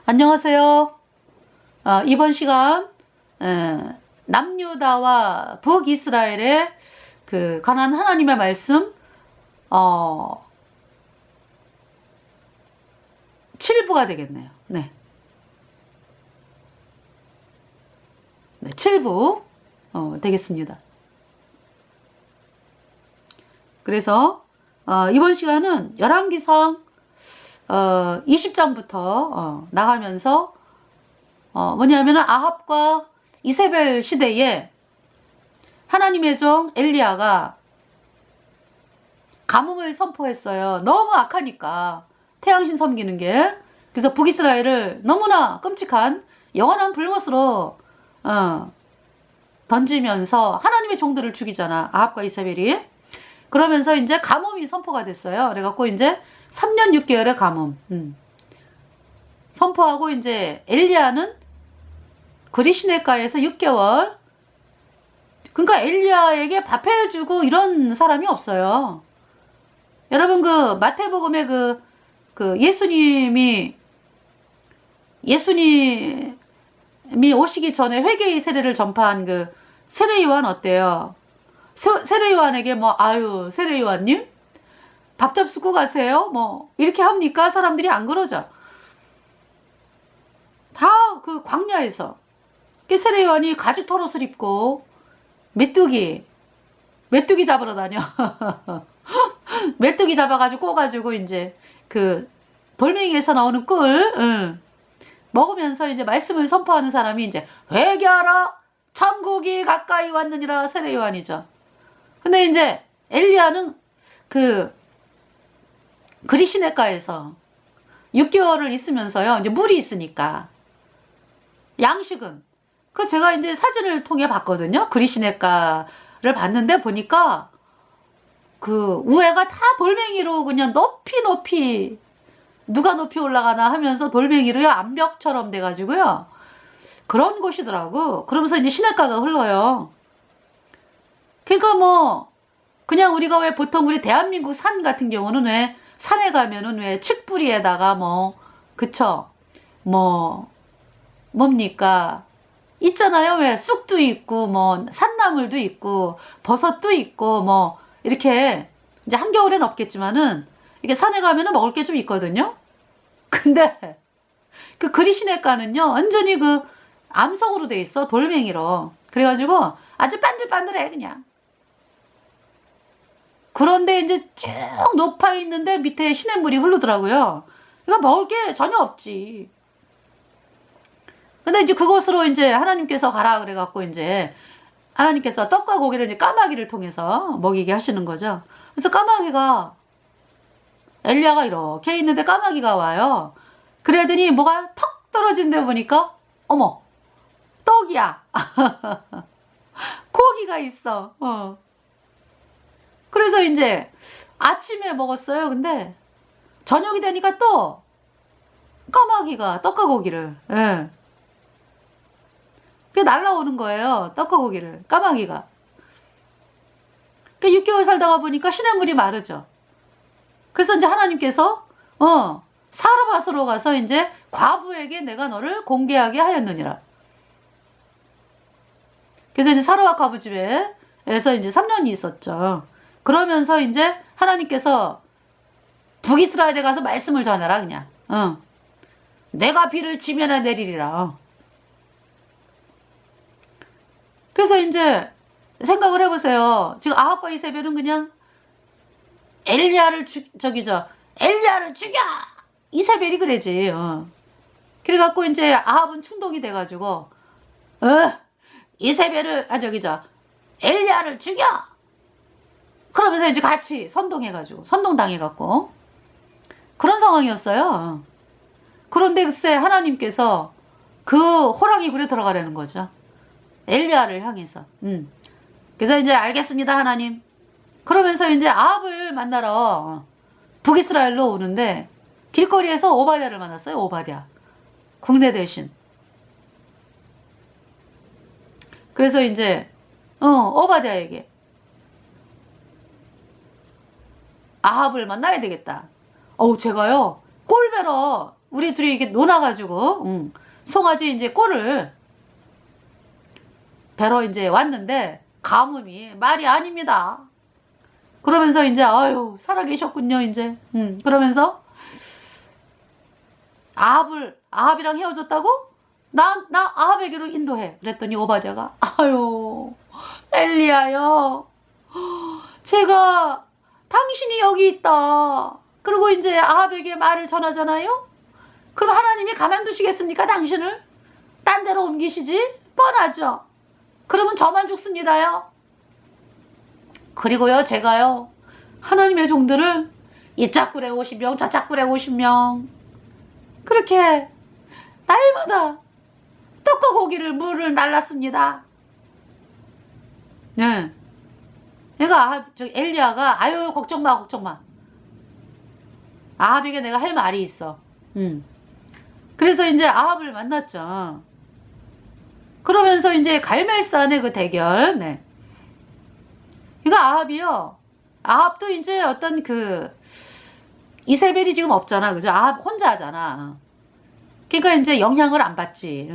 안녕하세요. 이번 시간 남유다와 북이스라엘에 관한 하나님의 말씀 7부가 되겠네요. 네. 7부 되겠습니다. 그래서 이번 시간은 열왕기상 20장부터 나가면서 뭐냐면은 아합과 이세벨 시대에 하나님의 종 엘리야가 가뭄을 선포했어요. 너무 악하니까 태양신 섬기는 게. 그래서 북이스라엘을 너무나 끔찍한 영원한 불못으로 던지면서 하나님의 종들을 죽이잖아, 아합과 이세벨이. 그러면서 이제 가뭄이 선포가 됐어요. 그래갖고 이제 3년 6개월의 가뭄 선포하고, 이제 엘리야는 그리시네가에서 6개월. 그러니까 엘리야에게 밥 해주고 이런 사람이 없어요. 여러분, 마태복음에 예수님이 오시기 전에 회개의 세례를 전파한 세례 요한 어때요? 세례 요한에게 세례 요한님 밥 잡수고 가세요? 이렇게 합니까? 사람들이 안 그러죠. 다 광야에서 세례 요한이 가죽 털옷을 입고 메뚜기 잡으러 다녀. 메뚜기 잡아가지고 꼬가지고 이제 돌멩이에서 나오는 꿀 먹으면서 이제 말씀을 선포하는 사람이 이제 회개하라, 천국이 가까이 왔느니라, 세례 요한이죠. 근데 이제 엘리야는 그리시네가에서 6개월을 있으면서요, 이제 물이 있으니까 양식은 제가 이제 사진을 통해 봤거든요. 그리시네가를 봤는데 보니까 우에가 다 돌멩이로 그냥 높이 누가 높이 올라가나 하면서 돌멩이로요, 암벽처럼 돼가지고요, 그런 곳이더라고. 그러면서 이제 시냇가가 흘러요. 그러니까 그냥 우리가 왜 보통 우리 대한민국 산 같은 경우는 왜 산에 가면은 왜 칡뿌리에다가 그쵸? 뭡니까? 있잖아요. 왜 쑥도 있고, 산나물도 있고, 버섯도 있고, 이렇게, 이제 한겨울엔 없겠지만은, 이렇게 산에 가면은 먹을 게 좀 있거든요? 근데, 그리시네가는요, 완전히 암석으로 돼 있어. 돌멩이로. 그래가지고, 아주 반들반들해, 그냥. 그런데 이제 쭉 높아 있는데 밑에 시냇물이 흐르더라고요. 이거 먹을 게 전혀 없지. 근데 이제 그곳으로 이제 하나님께서 가라 그래갖고, 이제 하나님께서 떡과 고기를 이제 까마귀를 통해서 먹이게 하시는 거죠. 그래서 까마귀가, 엘리야가 이렇게 있는데 까마귀가 와요. 그러더니 뭐가 턱 떨어진 데 보니까, 어머, 떡이야. 고기가 있어. 그래서 이제 아침에 먹었어요. 근데 저녁이 되니까 또 까마귀가 떡과 고기를, 그게 날라오는 거예요. 떡과 고기를, 까마귀가. 6개월 살다가 보니까 시냇물이 마르죠. 그래서 이제 하나님께서 사르밧으로 가서 이제 과부에게 내가 너를 공개하게 하였느니라. 그래서 이제 사르밧 과부 집에서 이제 3년이 있었죠. 그러면서 이제 하나님께서 북이스라엘에 가서 말씀을 전해라, 그냥. 내가 비를 지면에 내리리라. 그래서 이제 생각을 해보세요. 지금 아합과 이세벨은 그냥 엘리야를 죽여! 이세벨이 그래지. 그래갖고 이제 아합은 충동이 돼가지고, 이세벨을, 엘리야를 죽여! 그러면서 이제 같이 선동당해갖고. 그런 상황이었어요. 그런데 글쎄 하나님께서 호랑이 굴에 들어가라는 거죠. 엘리야를 향해서. 그래서 이제 알겠습니다, 하나님. 그러면서 이제 아합을 만나러 북이스라엘로 오는데 길거리에서 오바댜를 만났어요. 오바댜. 국내 대신. 그래서 이제 오바댜에게 아합을 만나야 되겠다. 제가요 꼴배러 우리 둘이 이렇게 놀아가지고 송아지 이제 꼴을 뵈러 이제 왔는데 가뭄이 말이 아닙니다. 그러면서 이제 아유 살아계셨군요 이제. 그러면서 아합이랑 헤어졌다고? 나 아합에게로 인도해. 그랬더니 오바댜가 아유 엘리야요, 제가 당신이 여기 있다. 그리고 이제 아합에게 말을 전하잖아요. 그럼 하나님이 가만두시겠습니까? 당신을 딴 데로 옮기시지? 뻔하죠. 그러면 저만 죽습니다요. 그리고요 제가요 하나님의 종들을 이 짝굴에 50명 저 짝굴에 50명 그렇게 날마다 떡과 고기를 물을 날랐습니다. 네. 내가 엘리야가 아유 걱정마 걱정마, 아합에게 내가 할 말이 있어. 그래서 이제 아합을 만났죠. 그러면서 이제 갈멜산의 그 대결. 네. 이거 아합도 이제 어떤 그 이세벨이 지금 없잖아, 그죠? 아합 혼자 하잖아. 그러니까 이제 영향을 안 받지.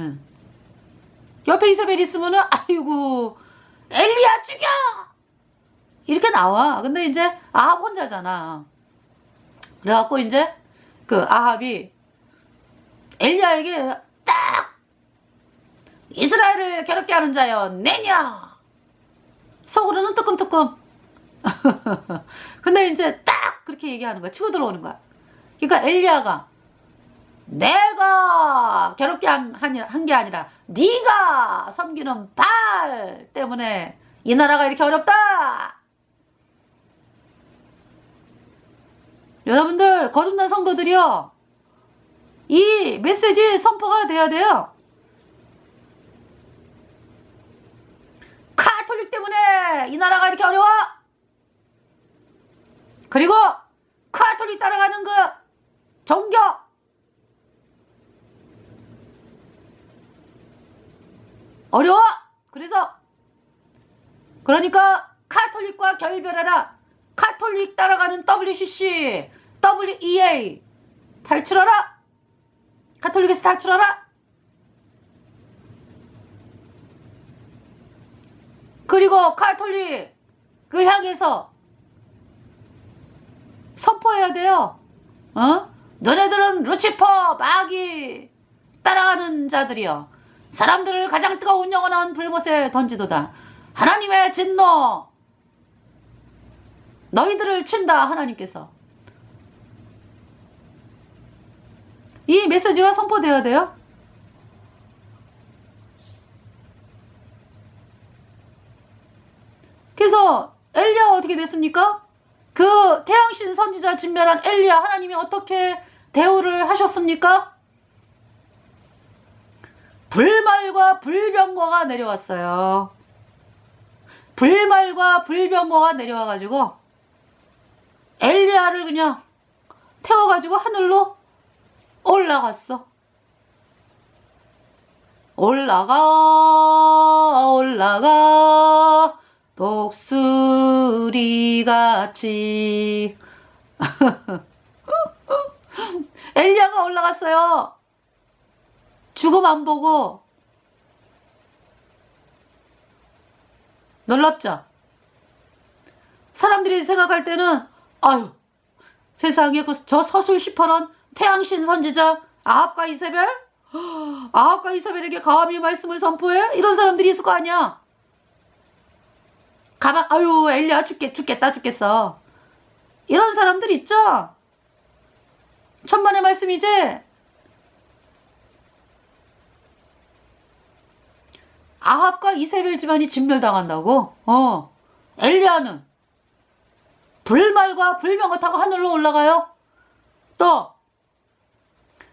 옆에 이세벨이 있으면은 아이고 엘리야 죽여 이렇게 나와. 근데 이제 아합 혼자잖아. 그래갖고 이제 그 아합이 엘리야에게 딱 이스라엘을 괴롭게 하는 자여 내냐, 속으로는 뜨끔뜨끔. 근데 이제 딱 그렇게 얘기하는 거야. 치고 들어오는 거야. 그러니까 엘리야가 내가 괴롭게 한 게 아니라 네가 섬기는 발 때문에 이 나라가 이렇게 어렵다. 여러분들 거듭난 성도들이요, 이 메시지 선포가 돼야 돼요. 카톨릭 때문에 이 나라가 이렇게 어려워. 그리고 카톨릭 따라가는 그 종교 어려워. 그러니까 카톨릭과 결별해라. 카톨릭 따라가는 WCC, WEA 탈출하라. 카톨릭에서 탈출하라. 그리고 카톨릭을 향해서 선포해야 돼요. 너네들은 루치퍼, 마귀 따라가는 자들이여, 사람들을 가장 뜨거운 영원한 불못에 던지도다. 하나님의 진노 너희들을 친다. 하나님께서. 이 메시지가 선포되어야 돼요. 그래서 엘리야가 어떻게 됐습니까? 그 태양신 선지자 진멸한 엘리야, 하나님이 어떻게 대우를 하셨습니까? 불말과 불병거가 내려왔어요. 불말과 불병거가 내려와가지고 엘리야를 그냥 태워가지고 하늘로 올라갔어. 올라가 독수리같이. 엘리야가 올라갔어요. 죽음 안 보고. 놀랍죠? 사람들이 생각할 때는 아유 세상에 저 서술 시퍼런 태양신 선지자 아합과 이세벨? 아합과 이세벨에게 감히 말씀을 선포해? 이런 사람들이 있을 거 아니야. 아유 엘리야 죽겠어. 이런 사람들 있죠? 천만의 말씀이지? 아합과 이세벨 집안이 진멸당한다고? 엘리야는 불말과 불병거 타고 하늘로 올라가요. 또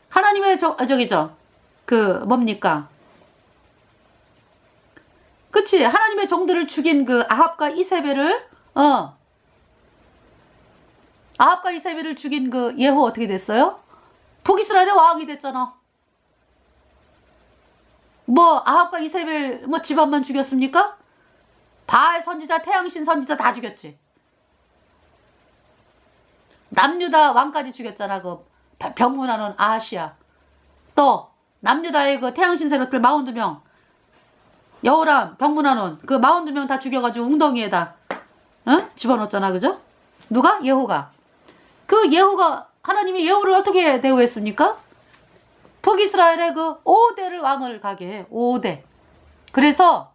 하나님의 저기죠. 그 뭡니까? 그치? 하나님의 종들을 죽인 그 아합과 이세벨을 아합과 이세벨을 죽인 그 예후 어떻게 됐어요? 북이스라엘의 왕이 됐잖아. 뭐 아합과 이세벨 뭐 집안만 죽였습니까? 바알 선지자, 태양신 선지자 다 죽였지. 남유다 왕까지 죽였잖아. 그 병문안원 아하시아, 또 남유다의 그 태양신 세력들 42명, 여호람 병문안원 그 42명 다 죽여가지고 웅덩이에다 집어넣었잖아. 그죠? 누가? 예후가. 그 예후가, 하나님이 예후를 어떻게 대우했습니까? 북이스라엘의 그 5대를 왕을 가게 해. 5대. 그래서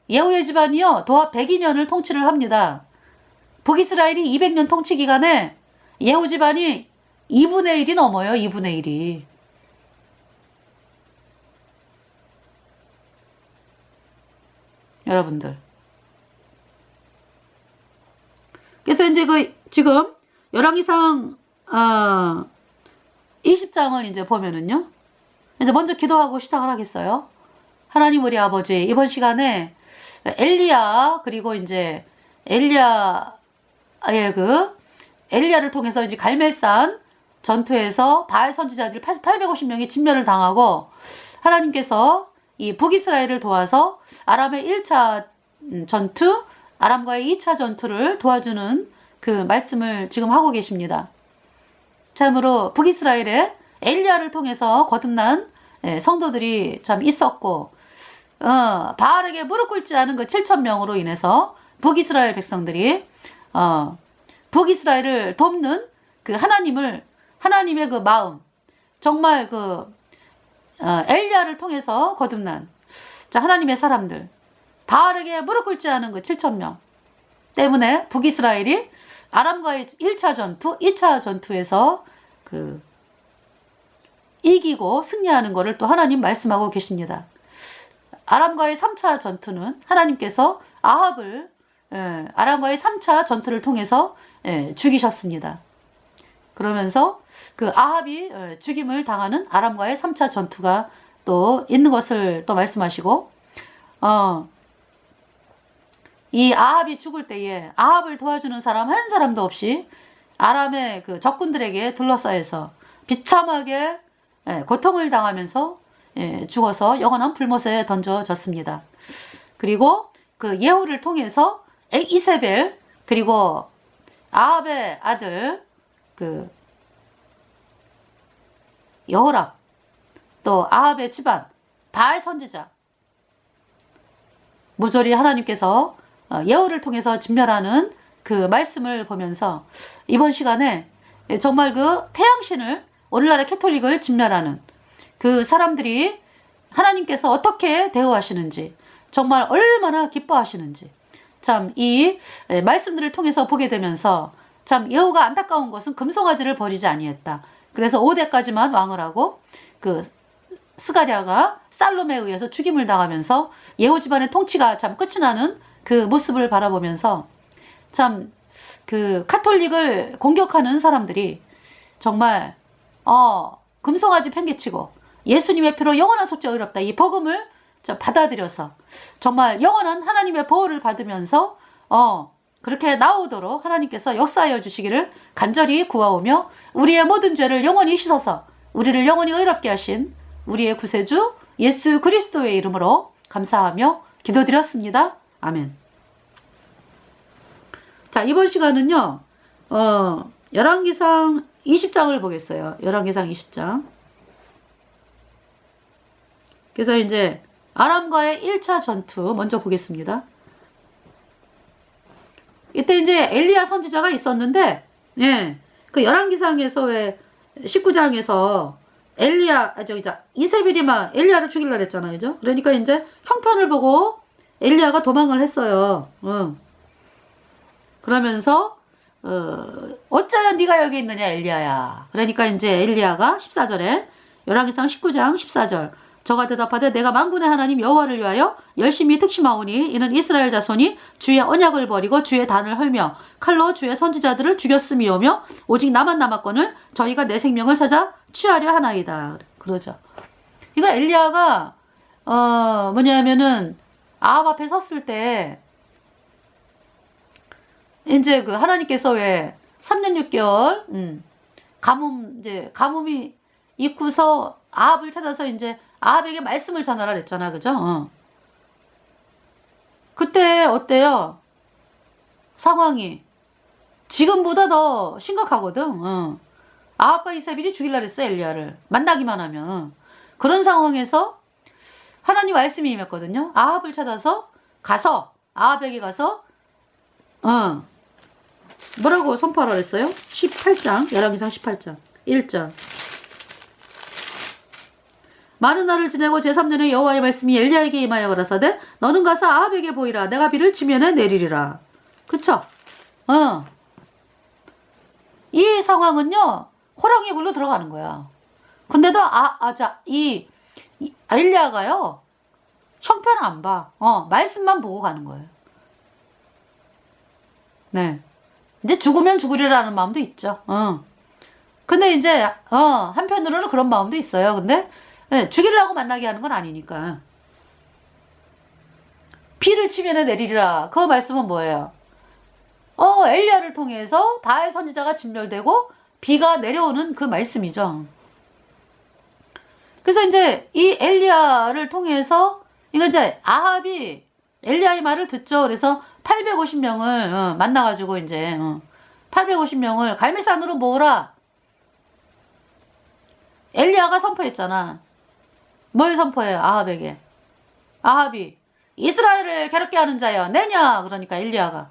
예후의 집안이요 도합 102년을 통치를 합니다. 북이스라엘이 200년 통치 기간에 예후 집안이 2분의 1이 넘어요. 2분의 1이. 여러분들. 그래서 이제 그 지금 열왕기상 20장을 이제 보면은요. 이제 먼저 기도하고 시작을 하겠어요. 하나님 우리 아버지, 이번 시간에 엘리야, 그리고 이제 엘리야를 통해서 이제 갈멜산 전투에서 바알 선지자들 850명이 진멸을 당하고, 하나님께서 이 북이스라엘을 도와서 아람의 1차 전투, 아람과의 2차 전투를 도와주는 그 말씀을 지금 하고 계십니다. 참으로 북이스라엘에 엘리야를 통해서 거듭난 성도들이 참 있었고, 바알에게 무릎 꿇지 않은 그 7,000명으로 인해서 북이스라엘 백성들이 북이스라엘을 돕는 그 하나님의 그 마음, 정말 그 엘리야를 통해서 거듭난 하나님의 사람들, 바알에게 무릎 꿇지 않은 그 7,000명 때문에 북이스라엘이 아람과의 1차 전투, 2차 전투에서 그 이기고 승리하는 것을 또 하나님 말씀하고 계십니다. 아람과의 3차 전투는 하나님께서 아합을 아람과의 3차 전투를 통해서 죽이셨습니다. 그러면서 그 아합이 죽임을 당하는 아람과의 3차 전투가 또 있는 것을 또 말씀하시고, 이 아합이 죽을 때에 아합을 도와주는 사람 한 사람도 없이 아람의 그 적군들에게 둘러싸여서 비참하게 고통을 당하면서 죽어서 영원한 불못에 던져졌습니다. 그리고 그 예후를 통해서 이세벨, 그리고 아합의 아들 그 여호람, 또 아합의 집안 바알 선지자, 모조리 하나님께서 예후를 통해서 진멸하는 그 말씀을 보면서 이번 시간에 정말 그 태양신을, 오늘날의 캐톨릭을 진멸하는 그 사람들이 하나님께서 어떻게 대우하시는지, 정말 얼마나 기뻐하시는지 참 이 말씀들을 통해서 보게 되면서 참 예후가 안타까운 것은 금송아지를 버리지 아니했다. 그래서 5대까지만 왕을 하고 그 스가랴가 살롬에 의해서 죽임을 당하면서 예후 집안의 통치가 참 끝이 나는 그 모습을 바라보면서 참 그 카톨릭을 공격하는 사람들이 정말 금송아지 팽개치고 예수님의 피로 영원한 속죄 의롭다, 이 복음을 받아들여서 정말 영원한 하나님의 보호를 받으면서 그렇게 나오도록 하나님께서 역사하여 주시기를 간절히 구하오며, 우리의 모든 죄를 영원히 씻어서 우리를 영원히 의롭게 하신 우리의 구세주 예수 그리스도의 이름으로 감사하며 기도드렸습니다. 아멘. 자, 이번 시간은요 열왕기상 20장을 보겠어요. 열왕기상 20장. 그래서 이제 아람과의 1차 전투 먼저 보겠습니다. 이때 이제 엘리야 선지자가 있었는데, 그 열왕기상에서 왜 19장에서 이세벨이 막 엘리야를 죽이려고 했잖아요. 그죠? 그러니까 이제 형편을 보고 엘리야가 도망을 했어요. 그러면서 어쩌여 네가 여기 있느냐 엘리야야. 그러니까 이제 엘리야가 14절에 열왕기상 19장 14절, 저가 대답하되 내가 만군의 하나님 여호와를 위하여 열심히 특심하오니 이는 이스라엘 자손이 주의 언약을 버리고 주의 단을 헐며 칼로 주의 선지자들을 죽였음이오며 오직 나만 남았거늘 저희가 내 생명을 찾아 취하려 하나이다. 그러죠. 이거 엘리야가 뭐냐면은 아합 앞에 섰을 때 이제 그 하나님께서 왜 3년 6개월 가뭄이 있고서 아합을 찾아서 이제 아합에게 말씀을 전하라 그랬잖아. 그죠? 그때 어때요? 상황이 지금보다 더 심각하거든. 아합과 이세벨이 죽일라 그랬어, 엘리야를. 만나기만 하면. 그런 상황에서 하나님 말씀이 임했거든요. 아합을 찾아서 아합에게 가서 뭐라고 선포하라 그랬어요? 18장 열왕기상 18장 1절. 많은 날을 지내고 제3년에 여호와의 말씀이 엘리야에게 임하여 가라사대 너는 가서 아합에게 보이라. 내가 비를 지면에 내리리라. 그쵸? 이 상황은요, 호랑이 굴로 들어가는 거야. 근데도 이 엘리야가요, 형편을 안 봐. 말씀만 보고 가는 거예요. 네. 이제 죽으면 죽으리라는 마음도 있죠. 근데 이제, 한편으로는 그런 마음도 있어요. 근데, 네, 죽이려고 만나게 하는 건 아니니까. 비를 치면에 내리리라. 그 말씀은 뭐예요? 엘리야를 통해서 바알 선지자가 진멸되고 비가 내려오는 그 말씀이죠. 그래서 이제 이 엘리야를 통해서 이거 이제 아합이 엘리야의 말을 듣죠. 그래서 850명을 만나가지고 이제 850명을 갈멜산으로 모으라. 엘리야가 선포했잖아. 뭘 선포해요? 아합에게. 아합이 이스라엘을 괴롭게 하는 자여 내냐? 그러니까 엘리야가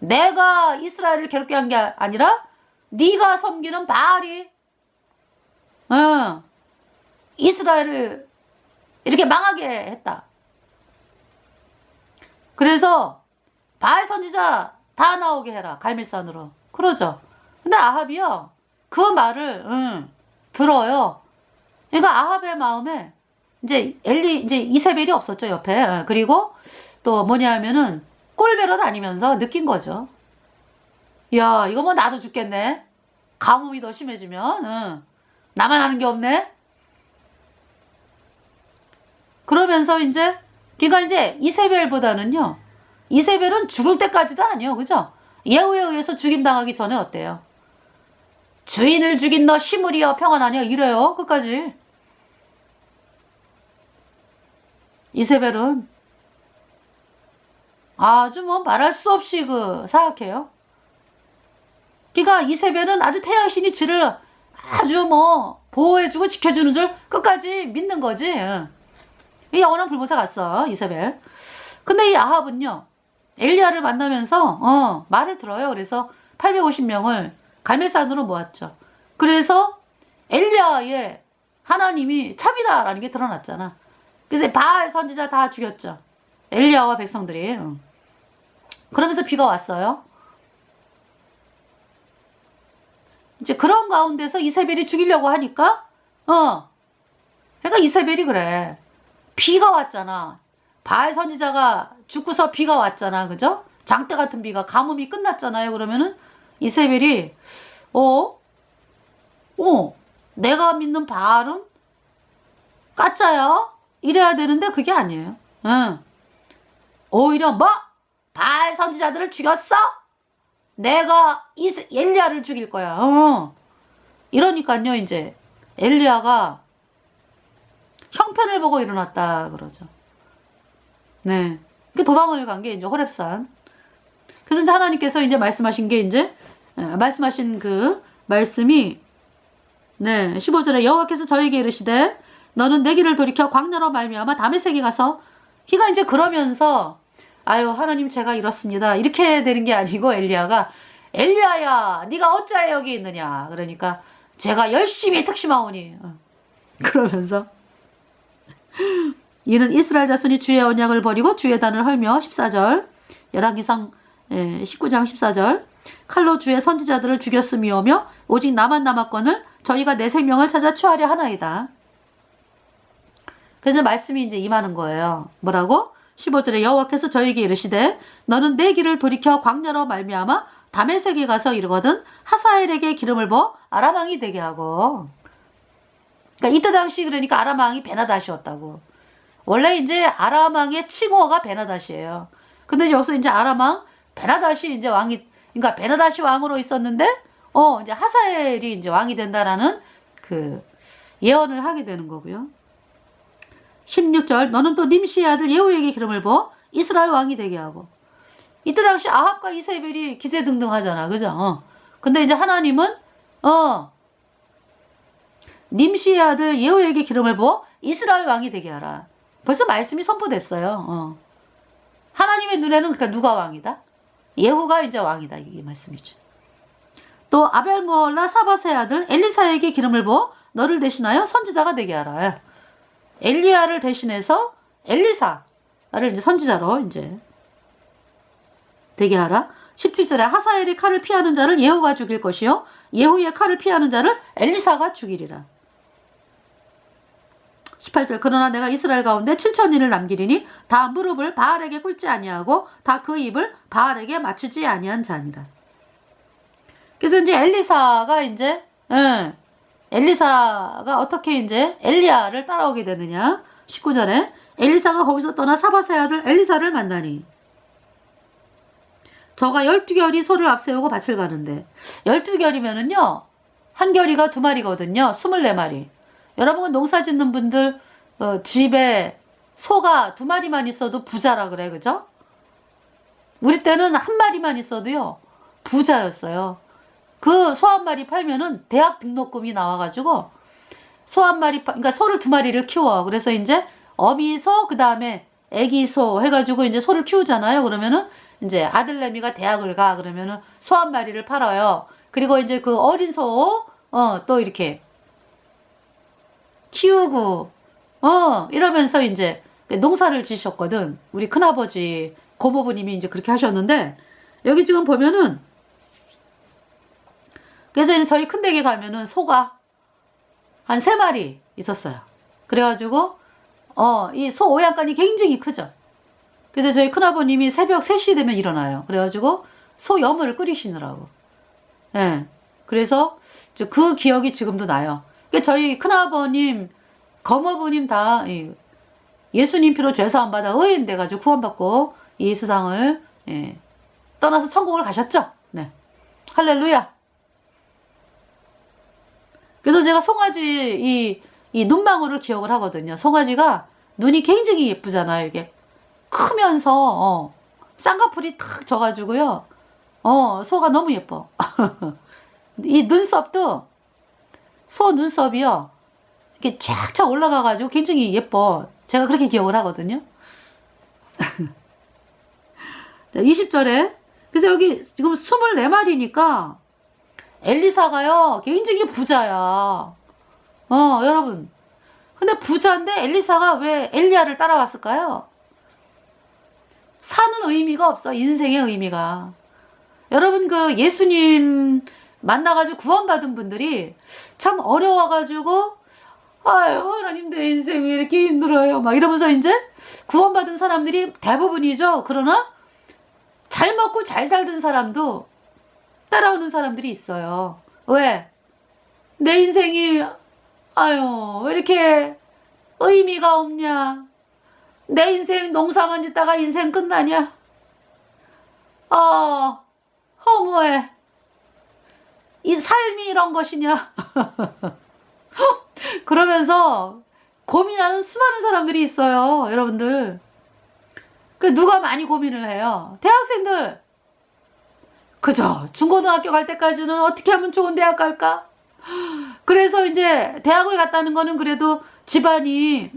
내가 이스라엘을 괴롭게 한 게 아니라 네가 섬기는 바알이 이스라엘을 이렇게 망하게 했다. 그래서 바알 선지자 다 나오게 해라. 갈멜산으로. 그러죠. 근데 아합이요, 그 말을 들어요. 그러니까 아합의 마음에 이제 이세벨이 없었죠, 옆에. 그리고 또 뭐냐면은 꼴배로 다니면서 느낀 거죠. 야, 이거 뭐 나도 죽겠네. 가뭄이 더 심해지면 나만 하는 게 없네. 그러면서 그러니까 이제 이세벨보다는요, 이세벨은 죽을 때까지도 아니요, 그죠? 예후에 의해서 죽임당하기 전에 어때요? 주인을 죽인 너 시므리여 평안하냐 이래요, 끝까지. 이세벨은 아주 뭐 말할 수 없이 사악해요. 그러니까 이세벨은 아주 태양신이 지를 아주 뭐 보호해주고 지켜주는 줄 끝까지 믿는 거지. 이 영원한 불못에 갔어, 이세벨. 근데 이 아합은요, 엘리야를 만나면서 말을 들어요. 그래서 850명을 갈멜산으로 모았죠. 그래서 엘리야의 하나님이 참이다라는 게 드러났잖아. 그래서 바알 선지자 다 죽였죠. 엘리야와 백성들이. 그러면서 비가 왔어요. 이제 그런 가운데서 이세벨이 죽이려고 하니까 그러니까 이세벨이 그래. 비가 왔잖아. 바알 선지자가 죽고서 비가 왔잖아. 그죠? 장대 같은 비가, 가뭄이 끝났잖아요. 그러면은 이세벨이 내가 믿는 바알은 가짜야? 이래야 되는데 그게 아니에요. 오히려 바알 선지자들을 죽였어? 내가 엘리야를 죽일 거야. 이러니까요, 이제 엘리야가 형편을 보고 일어났다 그러죠. 네. 도망을 간 게 이제 호렙산. 그래서 이제 하나님께서 이제 말씀하신 게 말씀하신 그 말씀이 15절에 여호와께서 저에게 이르시되 너는 내 길을 돌이켜 광야로 말미암아 다메섹에 가서 그러니까 이제 그러면서 아유 하나님 제가 이렇습니다. 이렇게 되는 게 아니고 엘리야야 네가 어찌하여 여기 있느냐. 그러니까 제가 열심히 특심하오니 그러면서 이는 이스라엘 자손이 주의 언약을 버리고 주의 단을 헐며 14절 열왕기상 19장 14절 칼로 주의 선지자들을 죽였음이오며 오직 나만 남았거늘 저희가 내 생명을 찾아 취하려 하나이다. 그래서 말씀이 이제 임하는 거예요. 뭐라고? 15절에 여호와께서 저에게 이르시되 너는 내 길을 돌이켜 광야로 말미암아 다메섹에 가서 이르거든 하사엘에게 기름을 부어 아람 왕이 되게 하고. 그러니까 이때 당시 그러니까 아람 왕이 베나다시였다고. 원래 이제 아람 왕의 칭호가 베나다시예요. 근데 여기서 이제 아람 왕 베나다시 이제 왕이 그러니까 베나다시 왕으로 있었는데 이제 하사엘이 이제 왕이 된다라는 그 예언을 하게 되는 거고요. 16절 너는 또 님시의 아들 예후에게 기름을 부어 이스라엘 왕이 되게 하고. 이때 당시 아합과 이세벨이 기세등등하잖아, 그죠? 근데 이제 하나님은 님시의 아들 예후에게 기름을 부어 이스라엘 왕이 되게 하라. 벌써 말씀이 선포됐어요. 하나님의 눈에는 그러니까 누가 왕이다? 예후가 이제 왕이다. 이게 말씀이죠. 또 아벨므올라 사밧의 아들 엘리사에게 기름을 부어 너를 대신하여 선지자가 되게 하라. 엘리야를 대신해서 엘리사를 이제 선지자로 이제 되게 하라. 17절에 하사엘의 칼을 피하는 자를 예후가 죽일 것이요 예후의 칼을 피하는 자를 엘리사가 죽이리라. 18절 그러나 내가 이스라엘 가운데 7,000인을 남기리니 다 무릎을 바알에게 꿇지 아니하고 다 그 입을 바알에게 맞추지 아니한 자니라. 그래서 이제 엘리사가 엘리사가 어떻게 이제 엘리야를 따라오게 되느냐. 19절에 엘리사가 거기서 떠나 사밧의 아들 엘리사를 만나니 저가 12결이 소를 앞세우고 밭을 가는데 12결이면은요 한 결이가 2마리거든요. 24마리. 여러분 농사 짓는 분들 집에 소가 2마리만 있어도 부자라 그래. 그죠? 우리 때는 한 마리만 있어도요 부자였어요. 그 소 한 마리 팔면은 대학 등록금이 나와가지고 소 한 마리 그러니까 소를 2마리를 키워. 그래서 이제 어미소 그 다음에 애기소 해가지고 이제 소를 키우잖아요. 그러면은 이제 아들내미가 대학을 가. 그러면은 소 한 마리를 팔아요. 그리고 이제 그 어린 소 또 이렇게 키우고 이러면서 이제 농사를 지셨거든. 우리 큰아버지 고모부님이 이제 그렇게 하셨는데 여기 지금 보면은 그래서 이제 저희 큰댁에 가면은 소가 한 3마리 있었어요. 그래가지고 이 소 오양간이 굉장히 크죠. 그래서 저희 큰아버님이 새벽 3시 되면 일어나요. 그래가지고 소 염을 끓이시느라고. 예. 그래서 그 기억이 지금도 나요. 저희 큰아버님, 거모부님 다 예수님 피로 죄사함 받아 의인 돼가지고 구원받고 이 세상을 떠나서 천국을 가셨죠. 네. 할렐루야. 그래서 제가 송아지 이 눈망울을 기억을 하거든요. 송아지가 눈이 굉장히 예쁘잖아요. 이게 크면서 쌍꺼풀이 탁 져가지고요. 소가 너무 예뻐. 이 눈썹도 소 눈썹이요. 이렇게 쫙쫙 올라가가지고 굉장히 예뻐. 제가 그렇게 기억을 하거든요. 20절에 그래서 여기 지금 24마리니까 엘리사가요 굉장히 부자야. 여러분 근데 부자인데 엘리사가 왜 엘리야를 따라왔을까요? 사는 의미가 없어. 인생의 의미가. 여러분 그 예수님 만나가지고 구원받은 분들이 참 어려워가지고 아유 하나님 내 인생 왜 이렇게 힘들어요 막 이러면서 이제 구원받은 사람들이 대부분이죠. 그러나 잘 먹고 잘 살던 사람도 따라오는 사람들이 있어요. 왜? 내 인생이 아유 왜 이렇게 의미가 없냐. 내 인생 농사만 짓다가 인생 끝나냐. 허무해. 이 삶이 이런 것이냐. 그러면서 고민하는 수많은 사람들이 있어요. 여러분들. 누가 많이 고민을 해요? 대학생들. 그죠? 중고등학교 갈 때까지는 어떻게 하면 좋은 대학 갈까? 그래서 이제 대학을 갔다는 거는 그래도 집안이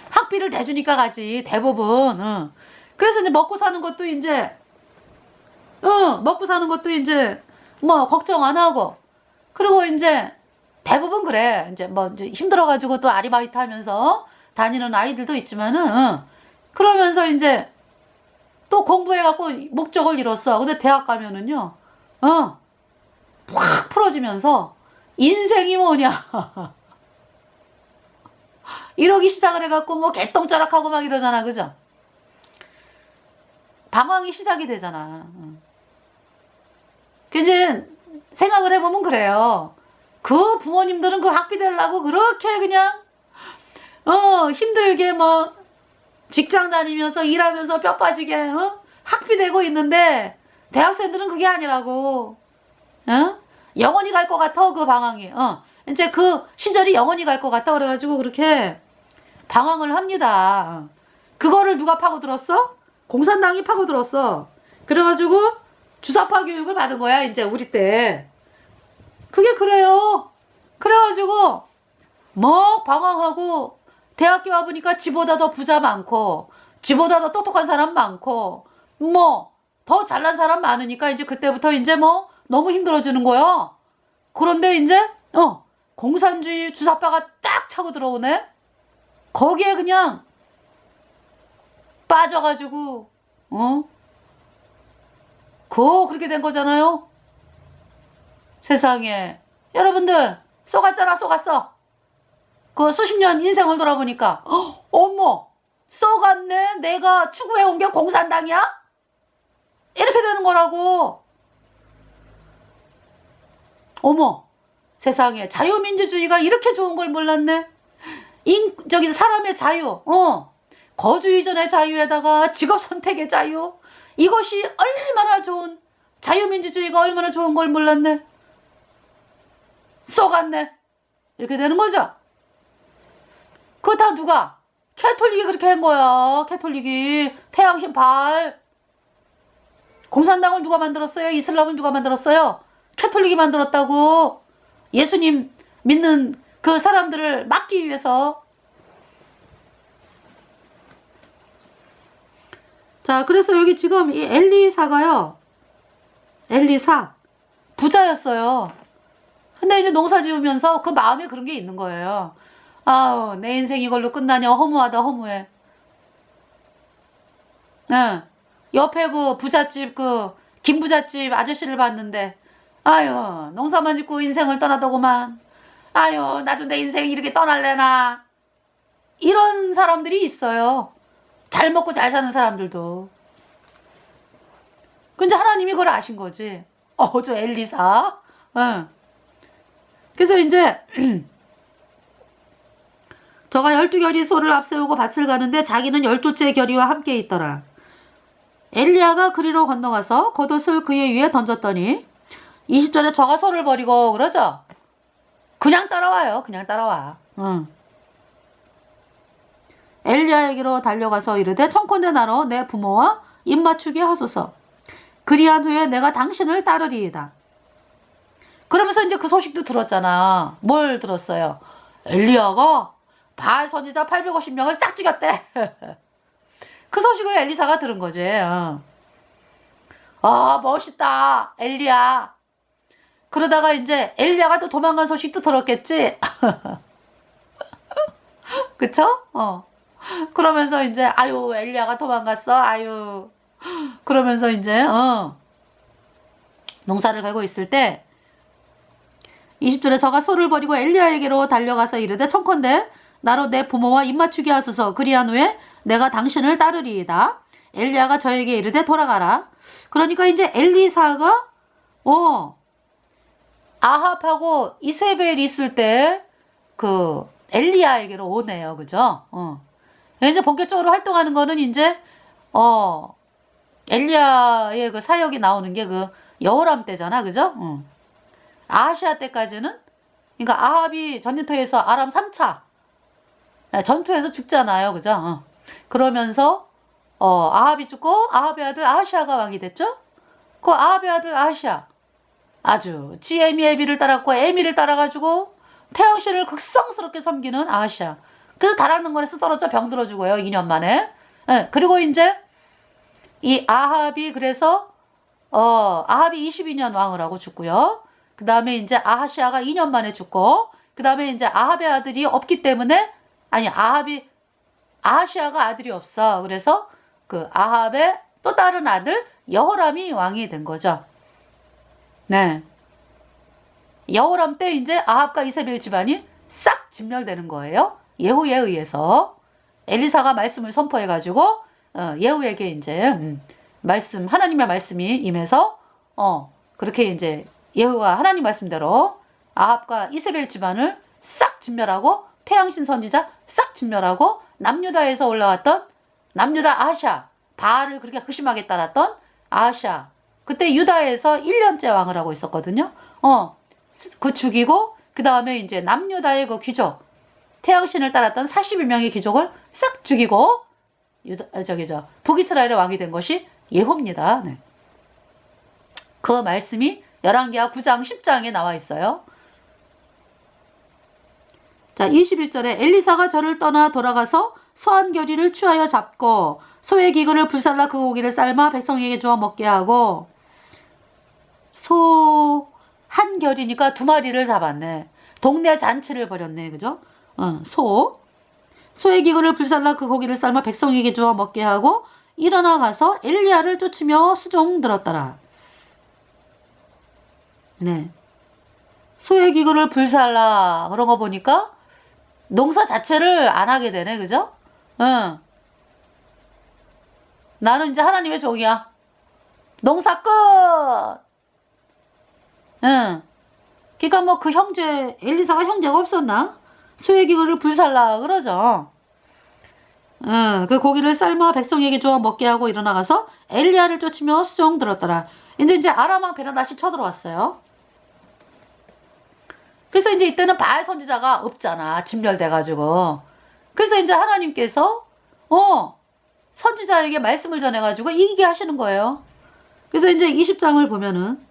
학비를 대주니까 가지 대부분. 그래서 이제 먹고 사는 것도 이제 뭐 걱정 안 하고. 그리고 이제 대부분 그래. 이제 뭐 이제 힘들어가지고 또 아르바이트 하면서 다니는 아이들도 있지만은 그러면서 이제 또 공부해갖고 목적을 이뤘어. 근데 대학 가면은요, 확 풀어지면서 인생이 뭐냐. 이러기 시작을 해갖고 뭐 개똥자락하고 막 이러잖아. 그죠? 방황이 시작이 되잖아. 이제 생각을 해보면 그래요. 그 부모님들은 그 학비 되려고 그렇게 그냥 힘들게 뭐 직장 다니면서 일하면서 뼈 빠지게 학비 되고 있는데 대학생들은 그게 아니라고. 영원히 갈 것 같아 그 방황이. 이제 그 시절이 영원히 갈 것 같아 그래가지고 그렇게 방황을 합니다. 그거를 누가 파고들었어? 공산당이 파고들었어. 그래가지고 주사파 교육을 받은 거야 이제 우리 때. 그게 그래요. 그래가지고 뭐 방황하고 대학교 와보니까 지보다 더 부자 많고 지보다 더 똑똑한 사람 많고 뭐 더 잘난 사람 많으니까 이제 그때부터 이제 뭐 너무 힘들어지는 거야. 그런데 이제 공산주의 주사파가 딱 차고 들어오네. 거기에 그냥 빠져가지고 그렇게 된 거잖아요. 세상에. 여러분들 쏘갔잖아. 쏘갔어. 그 수십 년 인생을 돌아보니까 어머 쏘갔네. 내가 추구해온 게 공산당이야? 이렇게 되는 거라고. 어머 세상에. 자유민주주의가 이렇게 좋은 걸 몰랐네. 저기 사람의 자유, 거주 이전의 자유에다가 직업 선택의 자유, 이것이 얼마나 좋은, 자유민주주의가 얼마나 좋은 걸 몰랐네. 쏘갔네. 이렇게 되는 거죠. 그거 다 누가? 캐톨릭이 그렇게 한 거야. 캐톨릭이. 태양신 발. 공산당을 누가 만들었어요? 이슬람을 누가 만들었어요? 캐톨릭이 만들었다고. 예수님 믿는 그 사람들을 막기 위해서. 자, 그래서 여기 지금 이 엘리사가요. 엘리사 부자였어요. 근데 이제 농사 지으면서 그 마음에 그런 게 있는 거예요. 아우, 내 인생 이걸로 끝나냐. 허무하다, 허무해. 응. 옆에 그 부잣집, 그 김부잣집 아저씨를 봤는데, 아유, 농사만 짓고 인생을 떠나더구만. 아유, 나도 내 인생 이렇게 떠날래나. 이런 사람들이 있어요. 잘 먹고 잘 사는 사람들도. 근데 하나님이 그걸 아신 거지. 저 엘리사. 응. 그래서 이제 저가 12결이 소를 앞세우고 밭을 가는데 자기는 12째 결이와 함께 있더라. 엘리야가 그리로 건너가서 겉옷을 그의 위에 던졌더니 20절에 저가 소를 버리고 그러죠. 그냥 따라와요. 그냥 따라와. 응. 엘리야에게로 달려가서 이르되 청컨대 나로 내 부모와 입맞추게 하소서. 그리한 후에 내가 당신을 따르리이다. 그러면서 이제 그 소식도 들었잖아. 뭘 들었어요? 엘리야가 바알 선지자 850명을 싹 죽였대. 그 소식을 엘리사가 들은 거지. 멋있다 엘리야. 그러다가 이제 엘리야가 또 도망간 소식도 들었겠지. 그쵸? 그러면서 이제 아유 엘리야가 도망갔어. 아유. 그러면서 이제 농사를 갈고 있을 때 20절에 저가 소를 버리고 엘리야에게로 달려가서 이르되 청컨대 나로 내 부모와 입맞추게 하소서. 그리한 후에 내가 당신을 따르리이다. 엘리야가 저에게 이르되 돌아가라. 그러니까 이제 엘리사가 아합하고 이세벨이 있을 때 그 엘리야에게로 오네요. 그죠? 이제 본격적으로 활동하는 거는 이제 엘리야의 그 사역이 나오는 게 그 여호람 때잖아. 그죠? 아하시아 때까지는, 그러니까 아합이 전쟁터에서 아람 3차 전투에서 죽잖아요. 그죠? 그러면서 아합이 죽고 아합의 아들 아하시아가 왕이 됐죠. 그 아합의 아들 아하시아 아주 지에미에비를 따랐고 에미를 따라가지고 태양신을 극성스럽게 섬기는 아하시아. 그래서 다락능건에서 떨어져 병들어 죽어요. 2년 만에. 그리고 이제 이 아합이 그래서 아합이 22년 왕을 하고 죽고요. 그 다음에 이제 아하시아가 2년 만에 죽고, 그 다음에 이제 아합의 아들이 없기 때문에, 아하시아가 아들이 없어. 그래서 그 아합의 또 다른 아들 여호람이 왕이 된 거죠. 네. 여호람 때 이제 아합과 이세벨 집안이 싹 진멸되는 거예요. 예후에 의해서. 엘리사가 말씀을 선포해가지고 예후에게 이제 하나님의 말씀이 임해서 그렇게 이제 예후가 하나님 말씀대로 아합과 이세벨 집안을 싹 진멸하고 태양신 선지자 싹 진멸하고 남유다에서 올라왔던 남유다 아하시아, 바알을 그렇게 극심하게 따랐던 아하시아, 그때 유다에서 1년째 왕을 하고 있었거든요. 그 죽이고 그 다음에 이제 남유다의 그 귀족, 태양신을 따랐던 41명의 귀족을 싹 죽이고 북이스라엘의 왕이 된 것이 예후입니다. 네. 그 말씀이 열왕기하 9장 10장에 나와 있어요. 자, 21절에 엘리사가 저를 떠나 돌아가서 소한 겨리를 취하여 잡고 소의 기근을 불살라 그 고기를 삶아 백성에게 주어 먹게 하고, 소 한 겨리니까 2마리를 잡았네. 동네 잔치를 벌였네. 그죠? 소의 기근을 불살라 그 고기를 삶아 백성에게 주어 먹게 하고 일어나 가서 엘리야를 쫓으며 수종 들었더라. 네. 소의 기근을 불살라 그런 거 보니까 농사 자체를 안 하게 되네. 그죠? 나는 이제 하나님의 종이야. 농사 끝! 그러니까 뭐 그 형제, 엘리사가 형제가 없었나? 소의 기근을 불살라 그러죠. 그 고기를 삶아 백성에게 주어 먹게 하고 일어나가서 엘리야를 쫓으며 수종 들었더라. 이제 아람 왕 베나다시 쳐들어왔어요. 그래서 이제 이때는 바알 선지자가 없잖아. 진멸돼가지고. 그래서 이제 하나님께서 선지자에게 말씀을 전해가지고 이기게 하시는 거예요. 그래서 이제 20장을 보면은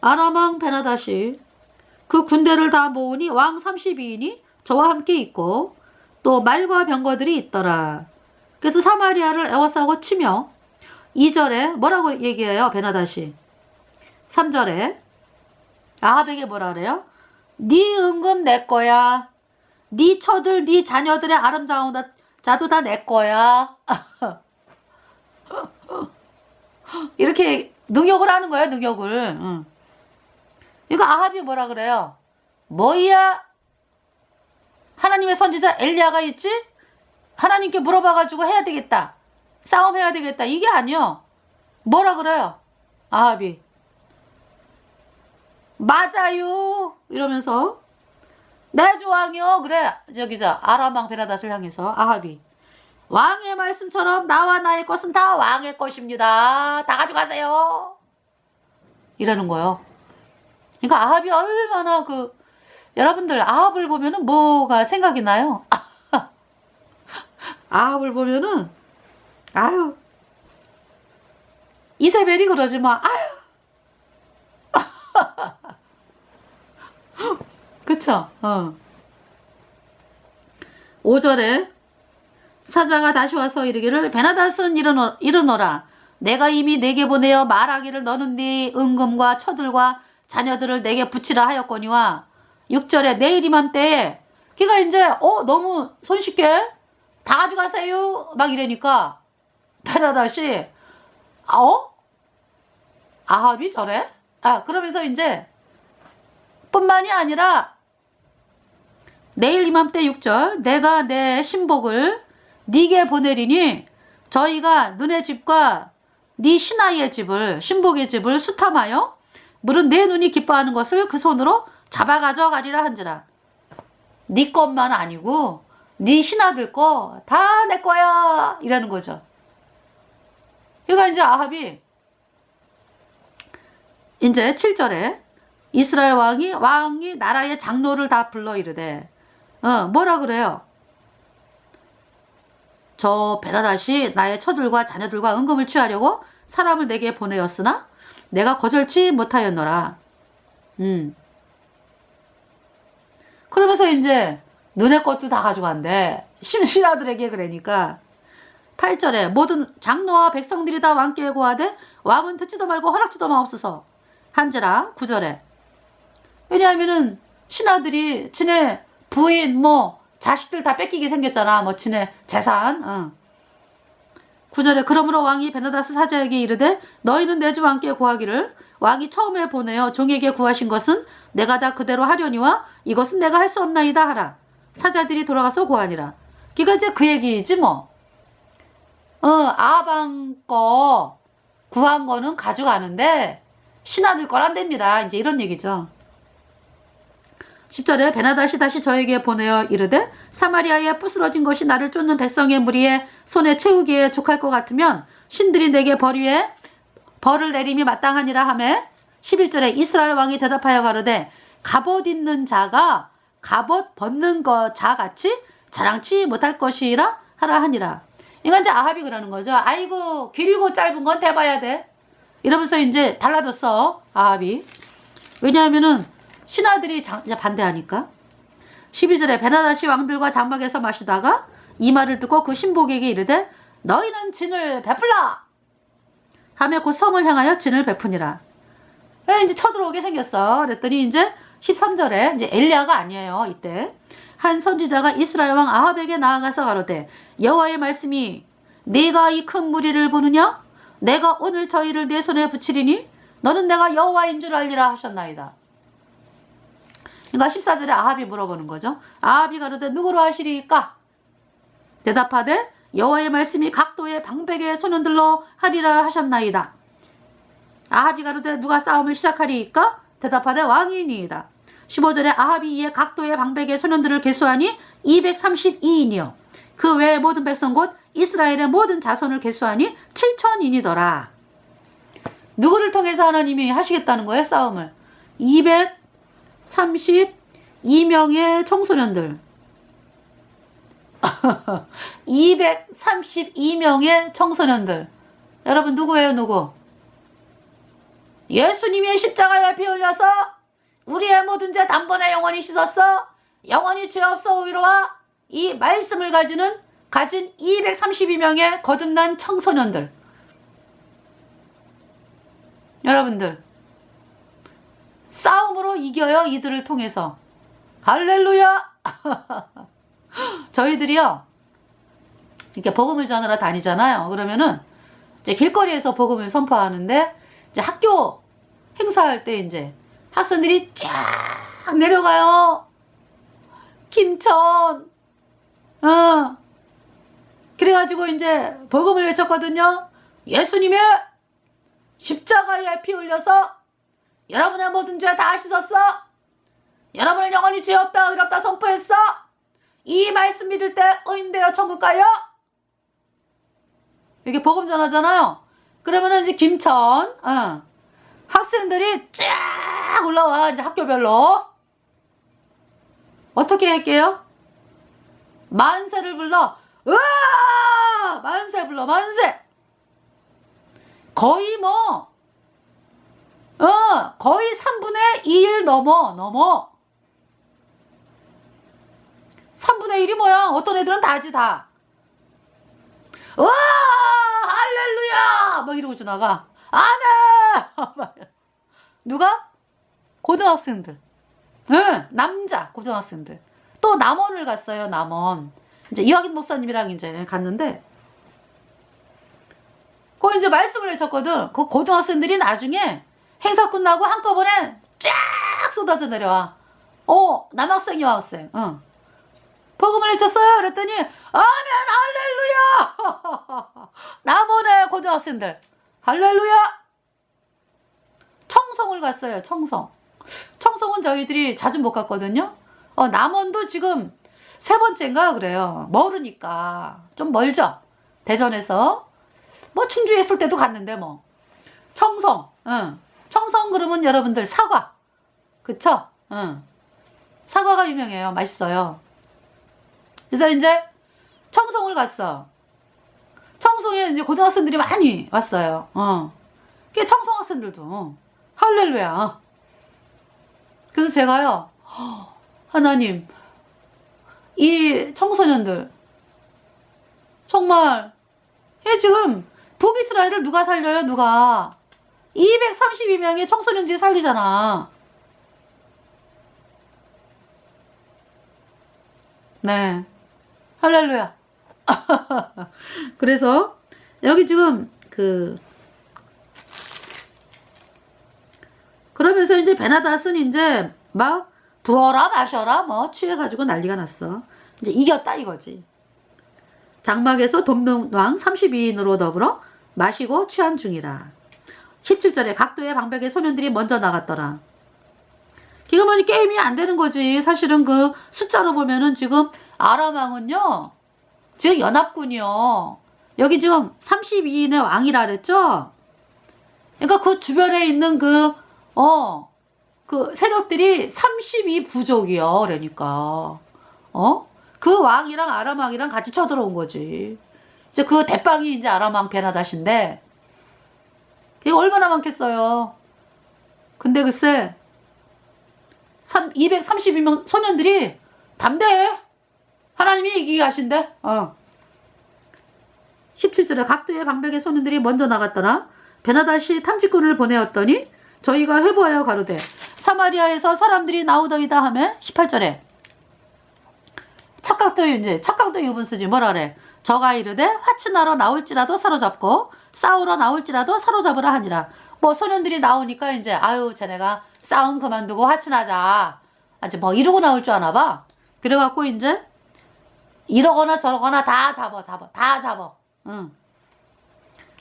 아람 왕 베나다시 그 군대를 다 모으니 왕 32인이 저와 함께 있고 또 말과 병거들이 있더라. 그래서 사마리아를 에워싸고 치며 2절에 뭐라고 얘기해요? 베나다시 3절에 아합에게 뭐라 그래요? 네 은금 내 거야. 네 처들 네 자녀들의 아름다운 자도 다 내 거야. 이렇게 능욕을 하는 거예요. 능욕을. 이거 아합이 뭐라 그래요? 뭐야? 하나님의 선지자 엘리야가 있지? 하나님께 물어봐가지고 해야 되겠다. 싸움해야 되겠다. 이게 아니요. 뭐라 그래요? 아합이. 맞아요. 이러면서 내 주왕이요. 그래. 아람 왕 베나닷을 향해서 아합이 왕의 말씀처럼 나와 나의 것은 다 왕의 것입니다. 다 가져가세요. 이러는 거예요. 그러니까 아합이 얼마나 여러분들 아합을 보면은 뭐가 생각이 나요? 아합을 보면은 아유 이세벨이 그러지 마. 아유 그쵸? 5절에 사자가 다시 와서 이르기를 베나닷은 이르노라. 내가 이미 내게 보내어 말하기를 너는 네 은금과 처들과 자녀들을 내게 붙이라 하였거니와 6절에 내일 이맘때에 걔가 이제 너무 손쉽게 다 가져가세요 막 이러니까 베나닷이 아합이 저래? 그러면서 이제 뿐만이 아니라 내일 이맘때 6절 내가 내 신복을 네게 보내리니 저희가 너네 집과 네 신하의 집을 신복의 집을 수탐하여 물은 내 눈이 기뻐하는 것을 그 손으로 잡아 가져가리라 한지라. 네 것만 아니고 네 신하들 거 다 내 거야 이라는 거죠. 그러니까 이제 아합이 이제 7절에 이스라엘 왕이 나라의 장로를 다 불러 이르되 뭐라 그래요? 저 베나닷이 나의 처들과 자녀들과 은금을 취하려고 사람을 내게 보내었으나 내가 거절치 못하였노라. 그러면서 이제 너네 것도 다 가져간대. 신하들에게 그러니까 8절에 모든 장로와 백성들이 다 왕께 고하되 왕은 듣지도 말고 허락지도 마옵소서 한지라. 9절에 왜냐하면은 신하들이 지네 부인 자식들 다 뺏기게 생겼잖아. 지네 재산. 9절에 그러므로 왕이 베나닷 사자에게 이르되 너희는 내 주 왕께 고하기를 왕이 처음에 보내어 종에게 구하신 것은 내가 다 그대로 하려니와 이것은 내가 할 수 없나이다 하라. 사자들이 돌아가서 고하니라. 그러니까 이제 그 얘기지 아방 거 구한 거는 가져가는데 신하들 거란 됩니다. 이제 이런 얘기죠. 10절에 베나닷이 다시 저에게 보내어 이르되 사마리아에 부스러진 것이 나를 쫓는 백성의 무리에 손에 채우기에 족할 것 같으면 신들이 내게 벌을 내림이 마땅하니라 하매 11절에 이스라엘 왕이 대답하여 가로되 갑옷 입는 자가 갑옷 벗는 자 같이 자랑치 못할 것이라 하라 하니라. 이건 이제 아합이 그러는 거죠. 아이고 길고 짧은 건 대봐야 돼. 이러면서 이제 달라졌어 아합이. 왜냐하면은 신하들이 이제 반대하니까 12절에 베나다시 왕들과 장막에서 마시다가 이 말을 듣고 그 신복에게 이르되 너희는 진을 베풀라 하며 곧 성을 향하여 진을 베푸니라. 이제 쳐들어오게 생겼어. 그랬더니 이제 13절에 이제 엘리야가 아니에요. 이때 한 선지자가 이스라엘 왕 아합에게 나아가서 가로되 여호와의 말씀이 네가 이 큰 무리를 보느냐? 내가 오늘 저희를 내 손에 붙이리니 너는 내가 여호와인 줄 알리라 하셨나이다. 그러니까 14절에 아합이 물어보는 거죠. 아합이 가로되 누구로 하시리까? 대답하되 여호와의 말씀이 각도의 방백의 소년들로 하리라 하셨나이다. 아합이 가로되 누가 싸움을 시작하리이까? 대답하되 왕이니이다. 15절에 아합이 이에 각도의 방백의 소년들을 계수하니 232인이요 그 외의 모든 백성 곧 이스라엘의 모든 자손을 계수하니 7,000인이더라. 누구를 통해서 하나님이 하시겠다는 거예요? 싸움을 232명의 청소년들 232명의 청소년들. 여러분 누구예요? 누구? 예수님이 십자가에 피 흘려서 우리의 모든 죄 단번에 영원히 씻었어. 영원히 죄 없어 위로와 이 말씀을 가진 232명의 거듭난 청소년들. 여러분들 싸움으로 이겨요. 이들을 통해서. 할렐루야. 저희들이요 이렇게 복음을 전하러 다니잖아요. 그러면은 이제 길거리에서 복음을 선포하는데 이제 학교 행사할 때 이제 학생들이 쫙 내려가요. 김천. 그래가지고 이제 복음을 외쳤거든요. 예수님의 십자가에 피 흘려서 여러분의 모든 죄 다 씻었어. 여러분을 영원히 죄 없다 의롭다 선포했어. 이 말씀 믿을 때 의인되어 천국 가요. 이게 복음 전하잖아요. 그러면은 이제 김천 학생들이 쫙 올라와. 이제 학교별로 어떻게 할게요? 만세를 불러. 으아! 만세 불러. 만세. 거의 거의 3분의 2일 넘어 3분의 1이 뭐야? 어떤 애들은 다지 다. 와 할렐루야 막 이러고 지나가. 아멘. 누가? 고등학생들. 남자 고등학생들. 또 남원을 갔어요. 남원. 이제 이화긴 목사님이랑 이제 갔는데 그 이제 말씀을 해줬거든. 그 고등학생들이 나중에 행사 끝나고 한꺼번에 쫙 쏟아져 내려와. 남학생 여학생. 복음을 해줬어요. 그랬더니 아멘 할렐루야. 남원의 고등학생들 할렐루야. 청송을 갔어요. 청송은 저희들이 자주 못 갔거든요. 남원도 지금 3번째인가 그래요. 멀으니까 좀 멀죠. 대전에서 뭐 충주에 있을 때도 갔는데 뭐 청송 그러면 여러분들 사과 그쵸? 사과가 유명해요. 맛있어요. 그래서 이제 청송을 갔어. 청송에 이제 고등학생들이 많이 왔어요. 그 청송 학생들도 할렐루야. 그래서 제가요 하나님 이 청소년들 정말 지금 북이스라엘을 누가 살려요? 누가 232명의 청소년들이 살리잖아. 네 할렐루야. 그래서 여기 지금 그러면서 이제 베나닷은 이제 막 부어라 마셔라 뭐 취해가지고 난리가 났어. 이제 이겼다 이거지. 장막에서 돕는 왕 32인으로 더불어 마시고 취한 중이라. 17절에 각도의 방백의 소년들이 먼저 나갔더라. 이거 뭐지 게임이 안 되는 거지. 사실은 그 숫자로 보면은 지금 아람왕은요 지금 연합군이요 여기 지금 32인의 왕이라 그랬죠. 그러니까 그 주변에 있는 그 세력들이 32부족이요. 그러니까 그 왕이랑 아람 왕이랑 같이 쳐들어온 거지. 이제 그 대빵이 이제 아람 왕 베나닷인데 이게 얼마나 많겠어요. 근데 글쎄 232명 소년들이 담대해. 하나님이 이기게 하신대. 17절에 각도의 방백의 소년들이 먼저 나갔더라. 베나다시 탐지꾼을 보내었더니 저희가 회부하여 가로되 사마리아에서 사람들이 나오더이다 하며 18절에 착각도 유분 쓰지 뭐라 그래. 저가 이르되 화친하러 나올지라도 사로잡고 싸우러 나올지라도 사로잡으라 하니라. 뭐 소년들이 나오니까 이제 아유 쟤네가 싸움 그만두고 화친하자. 아주 뭐 이러고 나올 줄 아나 봐. 그래갖고 이제 이러거나 저러거나 다 잡어.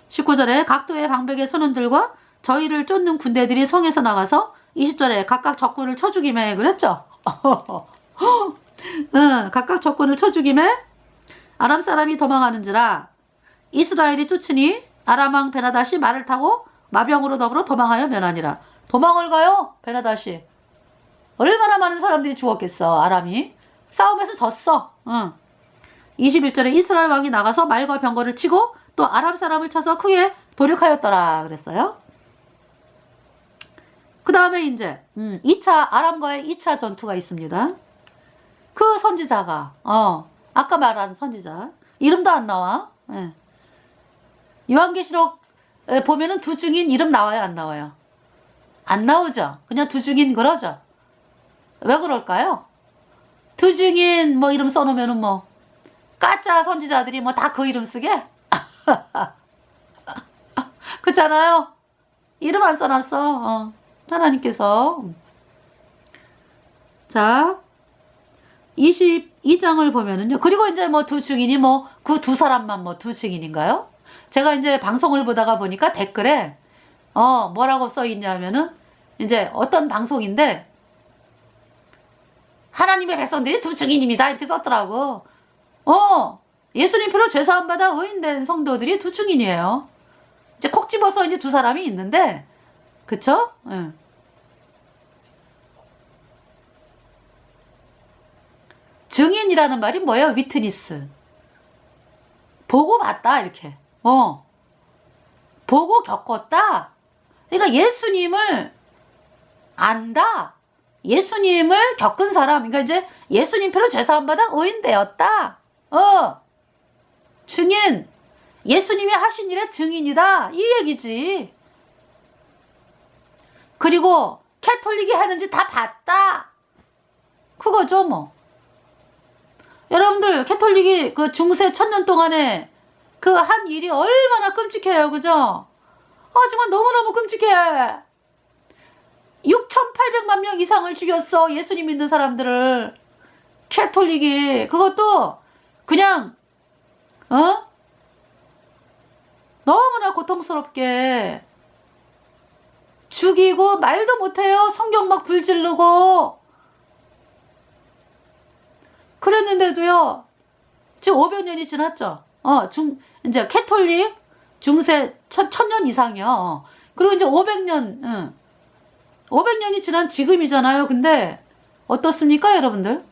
19절에 각도의 방백의 소년들과 저희를 쫓는 군대들이 성에서 나가서 20절에 각각 적군을 쳐 죽이매 그랬죠. 각각 적군을 쳐 죽이매 아람 사람이 도망하는지라 이스라엘이 쫓으니 아람 왕 베나다시 말을 타고 마병으로 더불어 도망하여 면하니라. 도망을 가요 베나다시. 얼마나 많은 사람들이 죽었겠어. 아람이 싸움에서 졌어. 21절에 이스라엘 왕이 나가서 말과 병거를 치고 또 아람 사람을 쳐서 크게 도륙하였더라 그랬어요. 그 다음에 이제 2차 아람과의 2차 전투가 있습니다. 그 선지자가 아까 말한 선지자 이름도 안 나와. 요한계시록 보면은 두 증인 이름 나와요 안 나와요? 안 나오죠. 그냥 두 증인 그러죠. 왜 그럴까요? 두 증인 뭐 이름 써놓으면은 뭐 가짜 선지자들이 뭐 다 그 이름 쓰게? 그렇잖아요. 이름 안 써놨어. 하나님께서. 자 22장을 보면은요. 그리고 이제 뭐 두 증인이 뭐 그 두 사람만 뭐 두 증인인가요? 제가 이제 방송을 보다가 보니까 댓글에 뭐라고 써 있냐면은 이제 어떤 방송인데 하나님의 백성들이 두 증인입니다 이렇게 썼더라고. 예수님 피로 죄사함 받아 의인된 성도들이 두 증인이에요. 이제 콕 집어서 이제 두 사람이 있는데 그쵸? 증인이라는 말이 뭐예요? 위트니스. 보고 봤다 이렇게. 보고 겪었다. 그러니까 예수님을 안다. 예수님을 겪은 사람. 그러니까 이제 예수님 피로 죄사함 받아 의인 되었다. 증인. 예수님이 하신 일의 증인이다. 이 얘기지. 그리고 캐톨릭이 하는지 다 봤다. 그거죠 뭐. 여러분들 캐톨릭이 그 중세 1000년 동안에 그 한 일이 얼마나 끔찍해요. 그죠? 정말 너무너무 끔찍해. 6,800만 명 이상을 죽였어. 예수님 믿는 사람들을. 캐톨릭이. 그것도 그냥 너무나 고통스럽게 죽이고 말도 못해요. 성경 막 불지르고 그랬는데도요. 지금 500년이 지났죠. 이제 캐톨릭 중세 1000년 이상이요. 그리고 이제 500년 500년이 지난 지금이잖아요. 근데 어떻습니까 여러분들?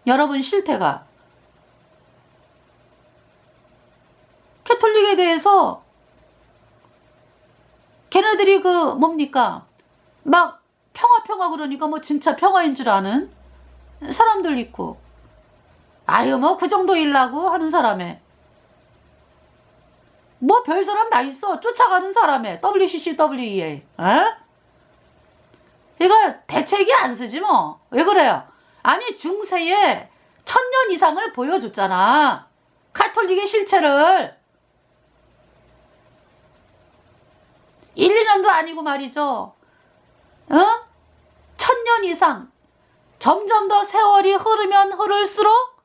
여러분 실태가 캐톨릭에 대해서 걔네들이 그 뭡니까 막 평화 그러니까 뭐 진짜 평화인 줄 아는 사람들 있고 아유 뭐 그 정도 일라고 하는 사람에 뭐 별 사람 다 있어. 쫓아가는 사람에 WCCWEA 그러니까 대책이 안 쓰지 뭐. 왜 그래요? 아니 중세에 1000년 이상을 보여줬잖아. 카톨릭의 실체를 1, 2년도 아니고 말이죠. 1000년 이상 점점 더 세월이 흐르면 흐를수록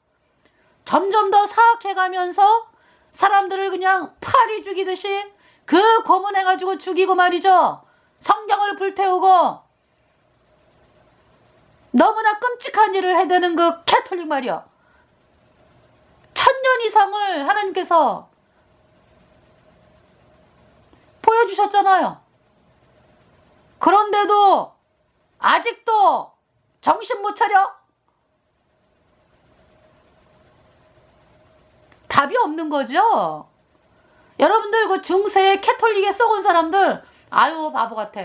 점점 더 사악해가면서 사람들을 그냥 파리 죽이듯이 그 고문해가지고 죽이고 말이죠. 성경을 불태우고 너무나 끔찍한 일을 해대는 그 캐톨릭 말이요. 1000년 이상을 하나님께서 보여주셨잖아요. 그런데도 아직도 정신 못 차려? 답이 없는 거죠. 여러분들 그 중세에 캐톨릭에 썩은 사람들 아유 바보 같아.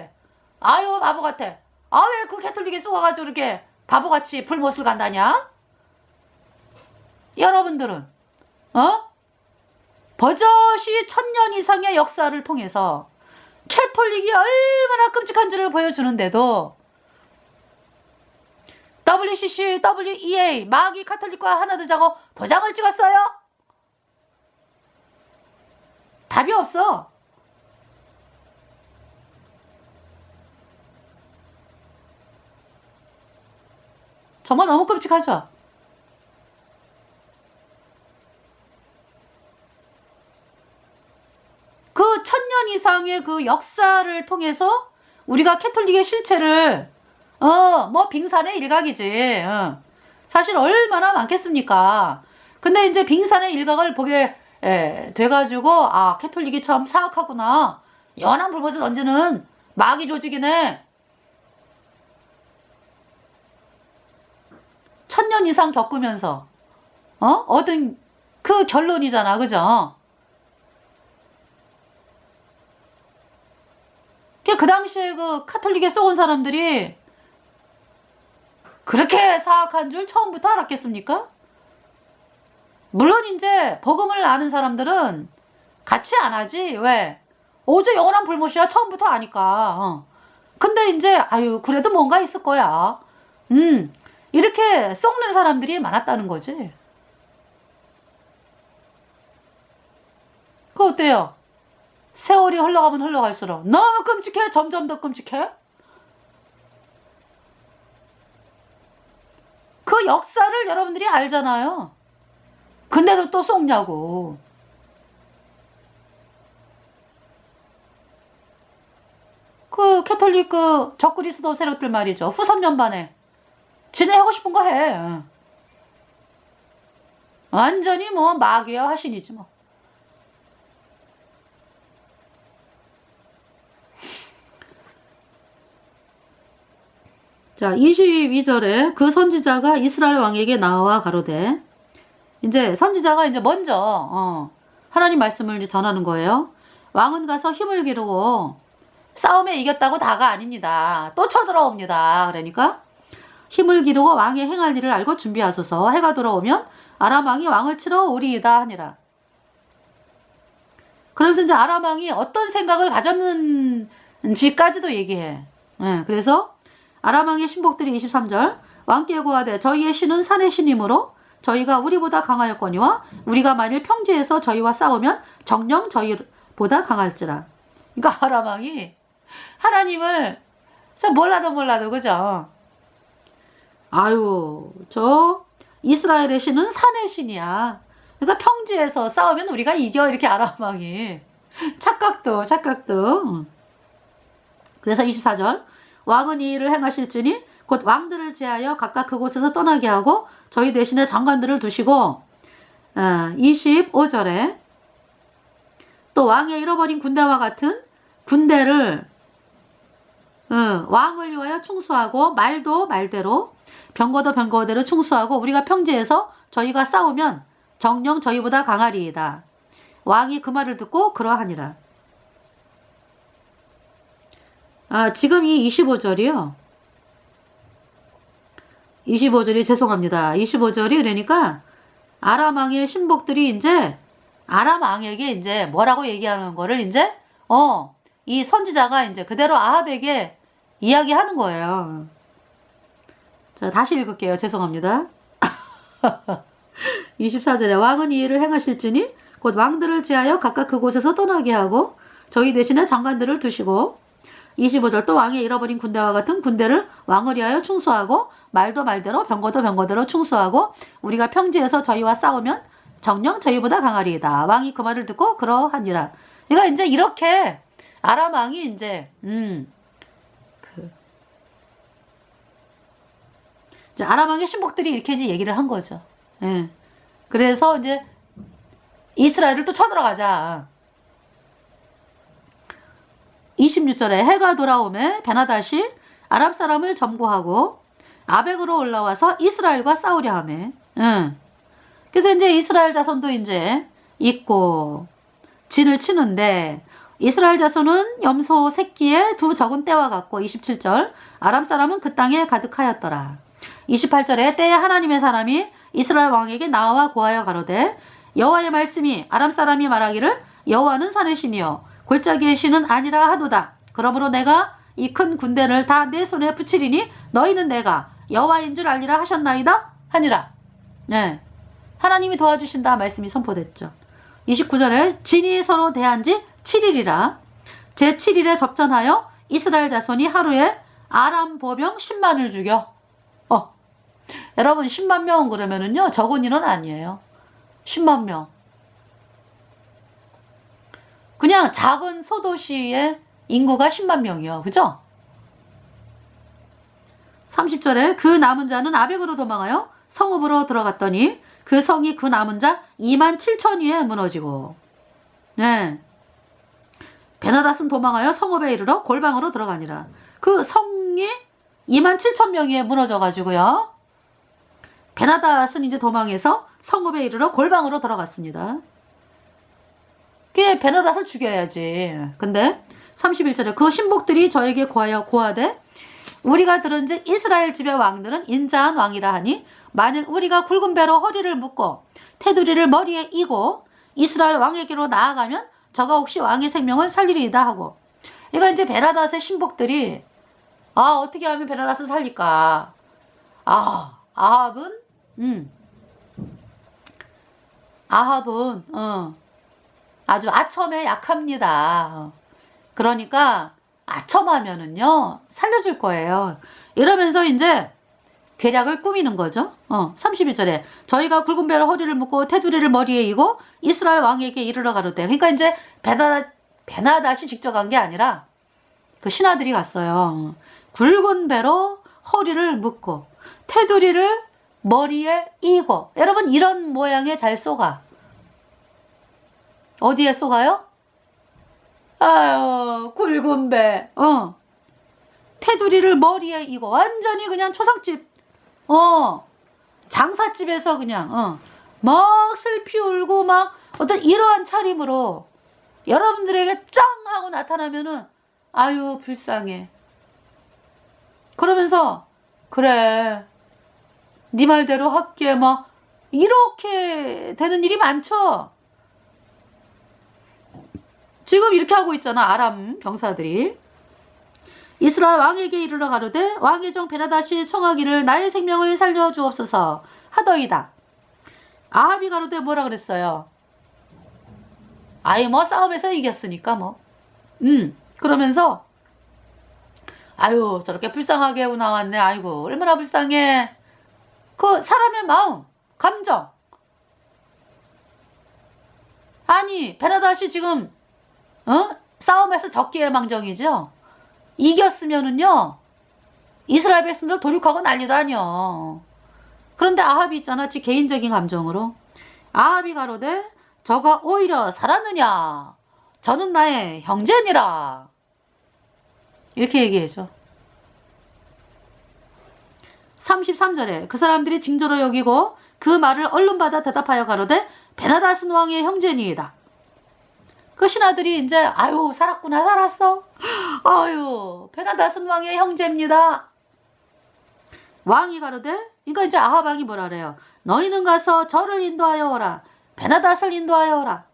아유 바보 같아. 아, 왜 그 캐톨릭에 쏘아가지고 이렇게 바보같이 불못을 간다냐? 여러분들은, 버젓이 1000년 이상의 역사를 통해서 캐톨릭이 얼마나 끔찍한지를 보여주는데도 WCC, WEA, 마귀 카톨릭과 하나 되자고 도장을 찍었어요? 답이 없어. 정말 너무 끔찍하죠? 그 1000년 이상의 그 역사를 통해서 우리가 캐톨릭의 실체를 뭐 빙산의 일각이지. 사실 얼마나 많겠습니까? 근데 이제 빙산의 일각을 보게 돼가지고 아, 캐톨릭이 참 사악하구나. 연한 불못을 던지는 마귀 조직이네. 1000년 이상 겪으면서 얻은 그 결론이잖아, 그죠? 그 당시에 그 카톨릭에 쏘은 사람들이 그렇게 사악한 줄 처음부터 알았겠습니까? 물론 이제 복음을 아는 사람들은 같이 안 하지. 왜? 오주 영원한 불못이야. 처음부터 아니까. 근데 이제 아유, 그래도 뭔가 있을 거야. 이렇게 썩는 사람들이 많았다는 거지. 그거 어때요? 세월이 흘러가면 흘러갈수록 너무 끔찍해. 점점 더 끔찍해. 그 역사를 여러분들이 알잖아요. 근데도 또 썩냐고. 그 캐톨릭 그 적그리스도 세력들 말이죠. 후 3년반에 지네 하고 싶은 거 해. 완전히 뭐 마귀와 화신이지 뭐. 자, 22절에 그 선지자가 이스라엘 왕에게 나와 가로되, 이제 선지자가 이제 먼저 하나님 말씀을 이제 전하는 거예요. 왕은 가서 힘을 기르고 싸움에 이겼다고 다가 아닙니다. 또 쳐들어옵니다. 그러니까 힘을 기르고 왕의 행할 일을 알고 준비하소서. 해가 돌아오면 아람 왕이 왕을 치러 오리이다 하니라. 그래서 이제 아람 왕이 어떤 생각을 가졌는지까지도 얘기해. 그래서 아람 왕의 신복들이 23절 왕께 고하되 저희의 신은 산의 신이므로 저희가 우리보다 강하였거니와 우리가 만일 평지에서 저희와 싸우면 정녕 저희보다 강할지라. 그러니까 아람 왕이 하나님을 몰라도 그죠? 아유, 저 이스라엘의 신은 산의 신이야. 그러니까 평지에서 싸우면 우리가 이겨. 이렇게 아람 왕이 착각도. 그래서 24절 왕은 이 일을 행하실지니 곧 왕들을 제하여 각각 그곳에서 떠나게 하고 저희 대신에 장관들을 두시고 25절에 또 왕의 잃어버린 군대와 같은 군대를 왕을 위하여 충수하고 말도 말대로 병거도 병거대로 충수하고 우리가 평지에서 저희가 싸우면 정녕 저희보다 강하리이다. 왕이 그 말을 듣고 그러하니라. 지금 이 25절이요. 25절이 죄송합니다. 25절이 그러니까 아람 왕의 신복들이 이제 아람 왕에게 이제 뭐라고 얘기하는 거를 이제 이 선지자가 이제 그대로 아합에게 이야기하는 거예요. 자, 다시 읽을게요. 죄송합니다. 24절에 왕은 이 일을 행하실지니 곧 왕들을 제하여 각각 그곳에서 떠나게 하고 저희 대신에 장관들을 두시고 25절 또 왕의 잃어버린 군대와 같은 군대를 왕을 위하여 충수하고 말도 말대로 병거도 병거대로 충수하고 우리가 평지에서 저희와 싸우면 정녕 저희보다 강하리이다. 왕이 그 말을 듣고 그러하니라. 그러니까 이제 이렇게 아람 왕이 이제 이제 아람 왕의 신복들이 이렇게 이제 얘기를 한 거죠. 예. 그래서 이제 이스라엘을 또 쳐들어가자. 26절에 해가 돌아오매 베나다시 아람 사람을 점거하고 아벡으로 올라와서 이스라엘과 싸우려 하매. 그래서 이제 이스라엘 자손도 이제 있고 진을 치는데 이스라엘 자손은 염소 새끼의 두 적은 떼와 같고 27절 아람 사람은 그 땅에 가득하였더라. 28절에 때에 하나님의 사람이 이스라엘 왕에게 나와 고하여 가로되 여호와의 말씀이 아람 사람이 말하기를 여호와는 산의 신이요 골짜기의 신은 아니라 하도다. 그러므로 내가 이 큰 군대를 다 내 손에 붙이리니 너희는 내가 여호와인 줄 알리라 하셨나이다 하니라. 네, 하나님이 도와주신다 말씀이 선포됐죠. 29절에 진이 서로 대한 지 7일이라. 제7일에 접전하여 이스라엘 자손이 하루에 아람 보병 10만을 죽여. 여러분 10만 명은 그러면은요 적은 인원 아니에요. 10만 명. 그냥 작은 소도시의 인구가 10만 명이요. 그죠? 30절에 그 남은 자는 아벡으로 도망하여 성읍으로 들어갔더니 그 성이 그 남은 자 2만 7천 위에 무너지고. 네. 베나닷은 도망하여 성읍에 이르러 골방으로 들어가니라. 그 성이 2만 7천 명 위에 무너져 가지고요. 베나닷은 이제 도망해서 성읍에 이르러 골방으로 들어갔습니다. 그게 베나닷을 죽여야지. 근데 31절에 그 신복들이 저에게 고하되 우리가 들은즉 이스라엘 집의 왕들은 인자한 왕이라 하니 만일 우리가 굵은 배로 허리를 묶고 테두리를 머리에 이고 이스라엘 왕에게로 나아가면 저가 혹시 왕의 생명을 살리리이다 하고. 이거 이제 베나닷의 신복들이 어떻게 하면 베나닷을 살릴까. 아합은 아주 아첨에 약합니다. 그러니까 아첨하면은요 살려줄 거예요. 이러면서 이제 계략을 꾸미는 거죠. 31절에 저희가 굵은 배로 허리를 묶고 테두리를 머리에 이고 이스라엘 왕에게 이르러 가로되. 그러니까 이제 베나닷이 직접 간 게 아니라 그 신하들이 갔어요. 굵은 배로 허리를 묶고 테두리를 머리에 이고. 여러분 이런 모양에 잘 쏘가. 어디에 쏘가요? 아유 굵은 배. 테두리를 머리에 이고. 완전히 그냥 초상집 장사집에서 그냥 막 슬피 울고 막 어떤 이러한 차림으로 여러분들에게 짱 하고 나타나면은 아유 불쌍해. 그러면서 그래 네 말대로 할게 막 이렇게 되는 일이 많죠. 지금 이렇게 하고 있잖아 아람 병사들이. 이스라엘 왕에게 이르러 가로되 왕의 종 베나닷이 청하기를 나의 생명을 살려주옵소서 하더이다. 아합이 가로되 뭐라 그랬어요? 뭐 싸움에서 이겼으니까 뭐. 그러면서 아유 저렇게 불쌍하게 나왔네. 아이고 얼마나 불쌍해. 그 사람의 마음 감정. 아니 베나닷이 지금 싸움에서 적기의 망정이죠. 이겼으면은요 이스라엘 백성들 도륙하고 난리도 아니요. 그런데 아합이 있잖아 지 개인적인 감정으로. 아합이 가로되 저가 오히려 살았느냐 저는 나의 형제니라 이렇게 얘기해줘. 33절에 그 사람들이 징조로 여기고 그 말을 얼른 받아 대답하여 가로되 베나닷은 왕의 형제니이다. 그 신하들이 이제 아유 살았구나 살았어. 아유 베나닷은 왕의 형제입니다. 왕이 가로되 그러니까 이제 아합 왕이 뭐라 그래요? 너희는 가서 저를 인도하여 오라. 베나닷을 인도하여 오라.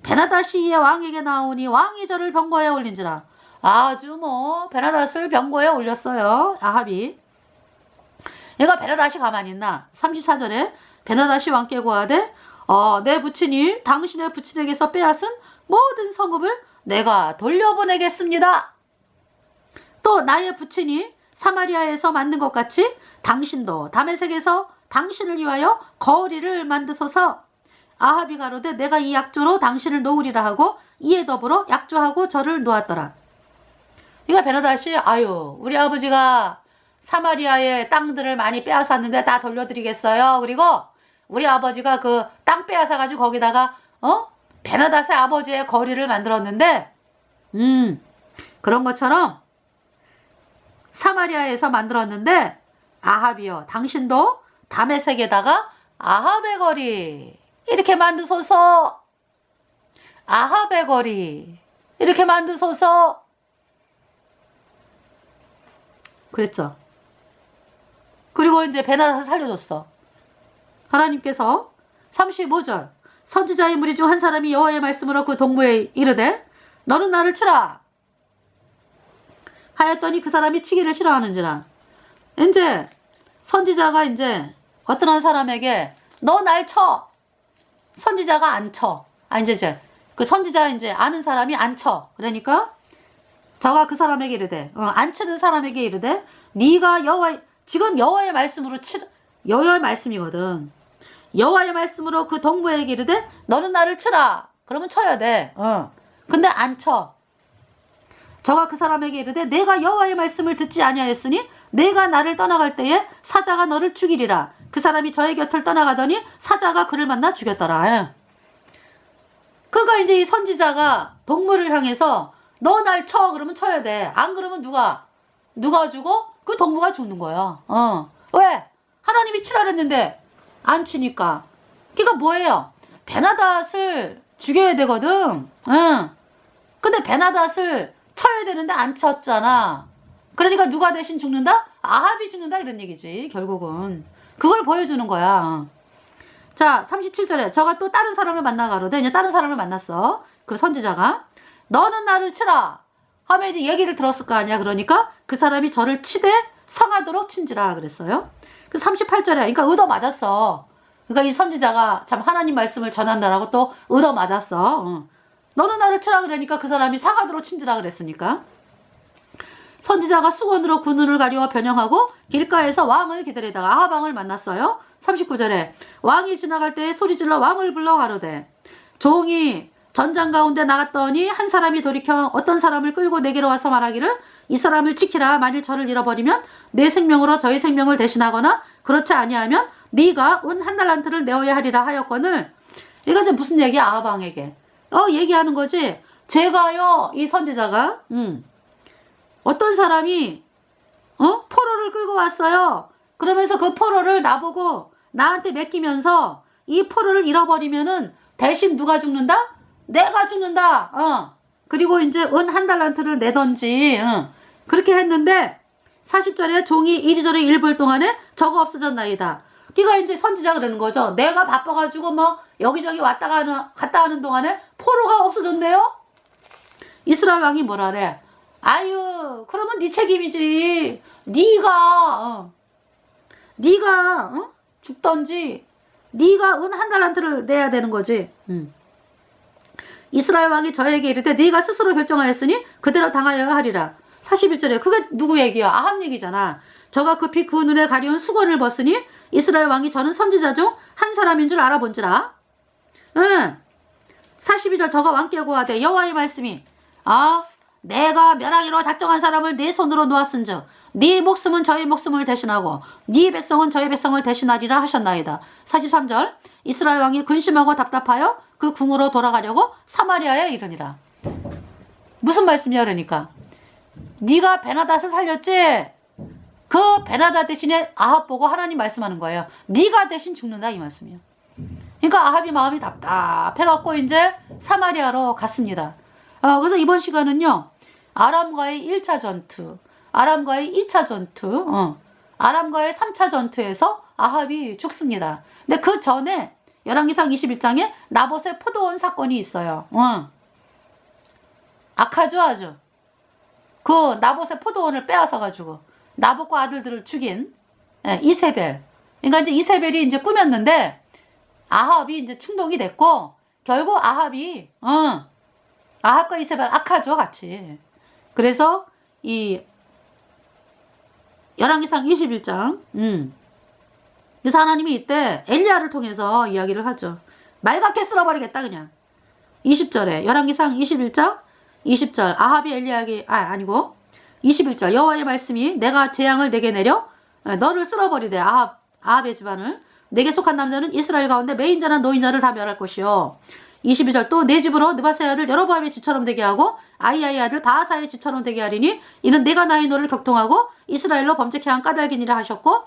베나닷이 이에 왕에게 나오니 왕이 저를 병거에 올린지라. 아주 뭐 베나닷을 병거에 올렸어요 아합이. 얘가 베나닷이 가만히 있나. 34절에 베나닷이 왕께 고하되 내 부친이 당신의 부친에게서 빼앗은 모든 성읍을 내가 돌려보내겠습니다. 또 나의 부친이 사마리아에서 만든 것 같이 당신도 다메섹에서 당신을 위하여 거리를 만드소서. 아합이 가로되 내가 이 약조로 당신을 놓으리라 하고 이에 더불어 약조하고 저를 놓았더라. 그러니까 베나닷이 아유 우리 아버지가 사마리아의 땅들을 많이 빼앗았는데 다 돌려드리겠어요. 그리고 우리 아버지가 그 땅 빼앗아가지고 거기다가 베나닷의 아버지의 거리를 만들었는데 그런 것처럼 사마리아에서 만들었는데 아합이여 당신도 다메섹에다가 아합의 거리 이렇게 만드소서. 아합의 거리 이렇게 만드소서. 그랬죠. 그리고 이제 베나다를 살려줬어. 하나님께서 35절 선지자의 무리 중 한 사람이 여호와의 말씀으로 그 동무에 이르되 너는 나를 치라 하였더니 그 사람이 치기를 싫어하는지라. 이제 선지자가 이제 어떤 한 사람에게 너 날 쳐. 선지자가 안 쳐. 이제 그 선지자 이제 아는 사람이 안 쳐. 그러니까 저가 그 사람에게 이르되 안 치는 사람에게 이르되 네가 지금 여호와의 말씀으로 여호와의 말씀이거든. 여호와의 말씀으로 그 동무에게 이르되 너는 나를 치라. 그러면 쳐야 돼. 근데 안 쳐. 저가 그 사람에게 이르되 내가 여호와의 말씀을 듣지 아니하였으니 내가 나를 떠나갈 때에 사자가 너를 죽이리라. 그 사람이 저의 곁을 떠나가더니 사자가 그를 만나 죽였더라. 그러니까 이제 이 선지자가 동물을 향해서 너 날 쳐. 그러면 쳐야 돼. 안 그러면 누가 죽어? 그 동무가 죽는 거야. 왜? 하나님이 치라 그랬는데 안 치니까. 그러니까 뭐예요? 베나닷을 죽여야 되거든. 근데 베나닷을 쳐야 되는데 안 쳤잖아. 그러니까 누가 대신 죽는다? 아합이 죽는다 이런 얘기지 결국은. 그걸 보여주는 거야. 자 37절에 저가 또 다른 사람을 만나가로되 이제 다른 사람을 만났어. 그 선지자가 너는 나를 치라 하면 이제 얘기를 들었을 거 아니야. 그러니까 그 사람이 저를 치되 상하도록 친지라 그랬어요. 그 38절에 그러니까 얻어 맞았어. 그러니까 이 선지자가 참 하나님 말씀을 전한다라고 또 얻어 맞았어. 너는 나를 치라 그러니까 그 사람이 상하도록 친지라 그랬으니까. 선지자가 수건으로 그 눈을 가리워 변형하고 길가에서 왕을 기다리다가 아합 왕을 만났어요. 39절에 왕이 지나갈 때에 소리질러 왕을 불러 가로되 종이 전장 가운데 나갔더니 한 사람이 돌이켜 어떤 사람을 끌고 내게로 와서 말하기를 이 사람을 지키라. 만일 저를 잃어버리면 내 생명으로 저희 생명을 대신하거나 그렇지 아니하면 네가 은 한 달란트를 내어야 하리라 하였거늘. 이거 이제 무슨 얘기야? 아합 왕에게 얘기하는 거지. 제가요 이 선지자가 어떤 사람이 포로를 끌고 왔어요. 그러면서 그 포로를 나보고 나한테 맡기면서 이 포로를 잃어버리면은 대신 누가 죽는다? 내가 죽는다. 그리고 이제 은 한 달란트를 내던지 그렇게 했는데 40절에 종이 이리저리 일볼 동안에 저거 없어졌나이다. 그러니까 이제 선지자 그러는 거죠. 내가 바빠가지고 뭐 여기저기 갔다 하는 동안에 포로가 없어졌네요. 이스라엘 왕이 뭐라 그래? 아유 그러면 네 책임이지. 네가 죽던지 네가 은 한 달란트를 내야 되는 거지. 이스라엘 왕이 저에게 이르되 네가 스스로 결정하였으니 그대로 당하여야 하리라. 41절에 그게 누구 얘기야? 아합 얘기잖아. 저가 급히 그 눈에 가려운 수건을 벗으니 이스라엘 왕이 저는 선지자 중 한 사람인 줄 알아본지라. 42절 저가 왕께 고하되 여호와의 말씀이 내가 멸하기로 작정한 사람을 네 손으로 놓았은즉 네 목숨은 저의 목숨을 대신하고 네 백성은 저의 백성을 대신하리라 하셨나이다. 43절 이스라엘 왕이 근심하고 답답하여 그 궁으로 돌아가려고 사마리아에 이르니라. 무슨 말씀이야? 그러니까 네가 베나닷을 살렸지? 그 베나닷 대신에 아합 보고 하나님 말씀하는 거예요. 네가 대신 죽는다 이 말씀이에요. 그러니까 아합이 마음이 답답해갖고 이제 사마리아로 갔습니다. 그래서 이번 시간은요 아람과의 1차 전투, 아람과의 2차 전투, 아람과의 3차 전투에서 아합이 죽습니다. 근데 그 전에 열왕기상 21장에 나봇의 포도원 사건이 있어요. 악하죠 아주. 그 나봇의 포도원을 빼앗아가지고 나봇과 아들들을 죽인 이세벨. 그러니까 이제 이세벨이 이제 꾸몄는데 아합이 이제 충동이 됐고 결국 아합과 이세벨 악하죠 같이. 그래서 이 열왕기상 21장 그래서 하나님이 이때 엘리야를 통해서 이야기를 하죠. 말갛게 쓸어버리겠다 그냥. 20절에 열왕기상 21장 20절 아합이 엘리야에게 아니고 21절 여호와의 말씀이 내가 재앙을 내게 내려 너를 쓸어버리되 아합의 집안을 내게 속한 남자는 이스라엘 가운데 매인자나 노인자를 다 멸할 것이요. 22절 또 내 집으로 느바세의 아들 여로보암의 집처럼 되게 하고 아이야의 아들 바하사의 집처럼 되게 하리니 이는 내가 나의 노를 격통하고 이스라엘로 범죄케 한 까닭이니라 하셨고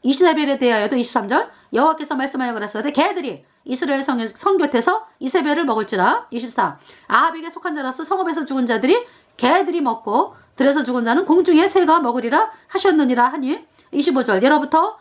이세벨에 대하여도 23절 여호와께서 말씀하여 그랬으되 걔들이 이스라엘 성 곁에서 이세벨을 먹을지라. 24 아합에게 속한 자로서 성읍에서 죽은 자들이 걔들이 먹고 들에서 죽은 자는 공중의 새가 먹으리라 하셨느니라 하니 25절 예로부터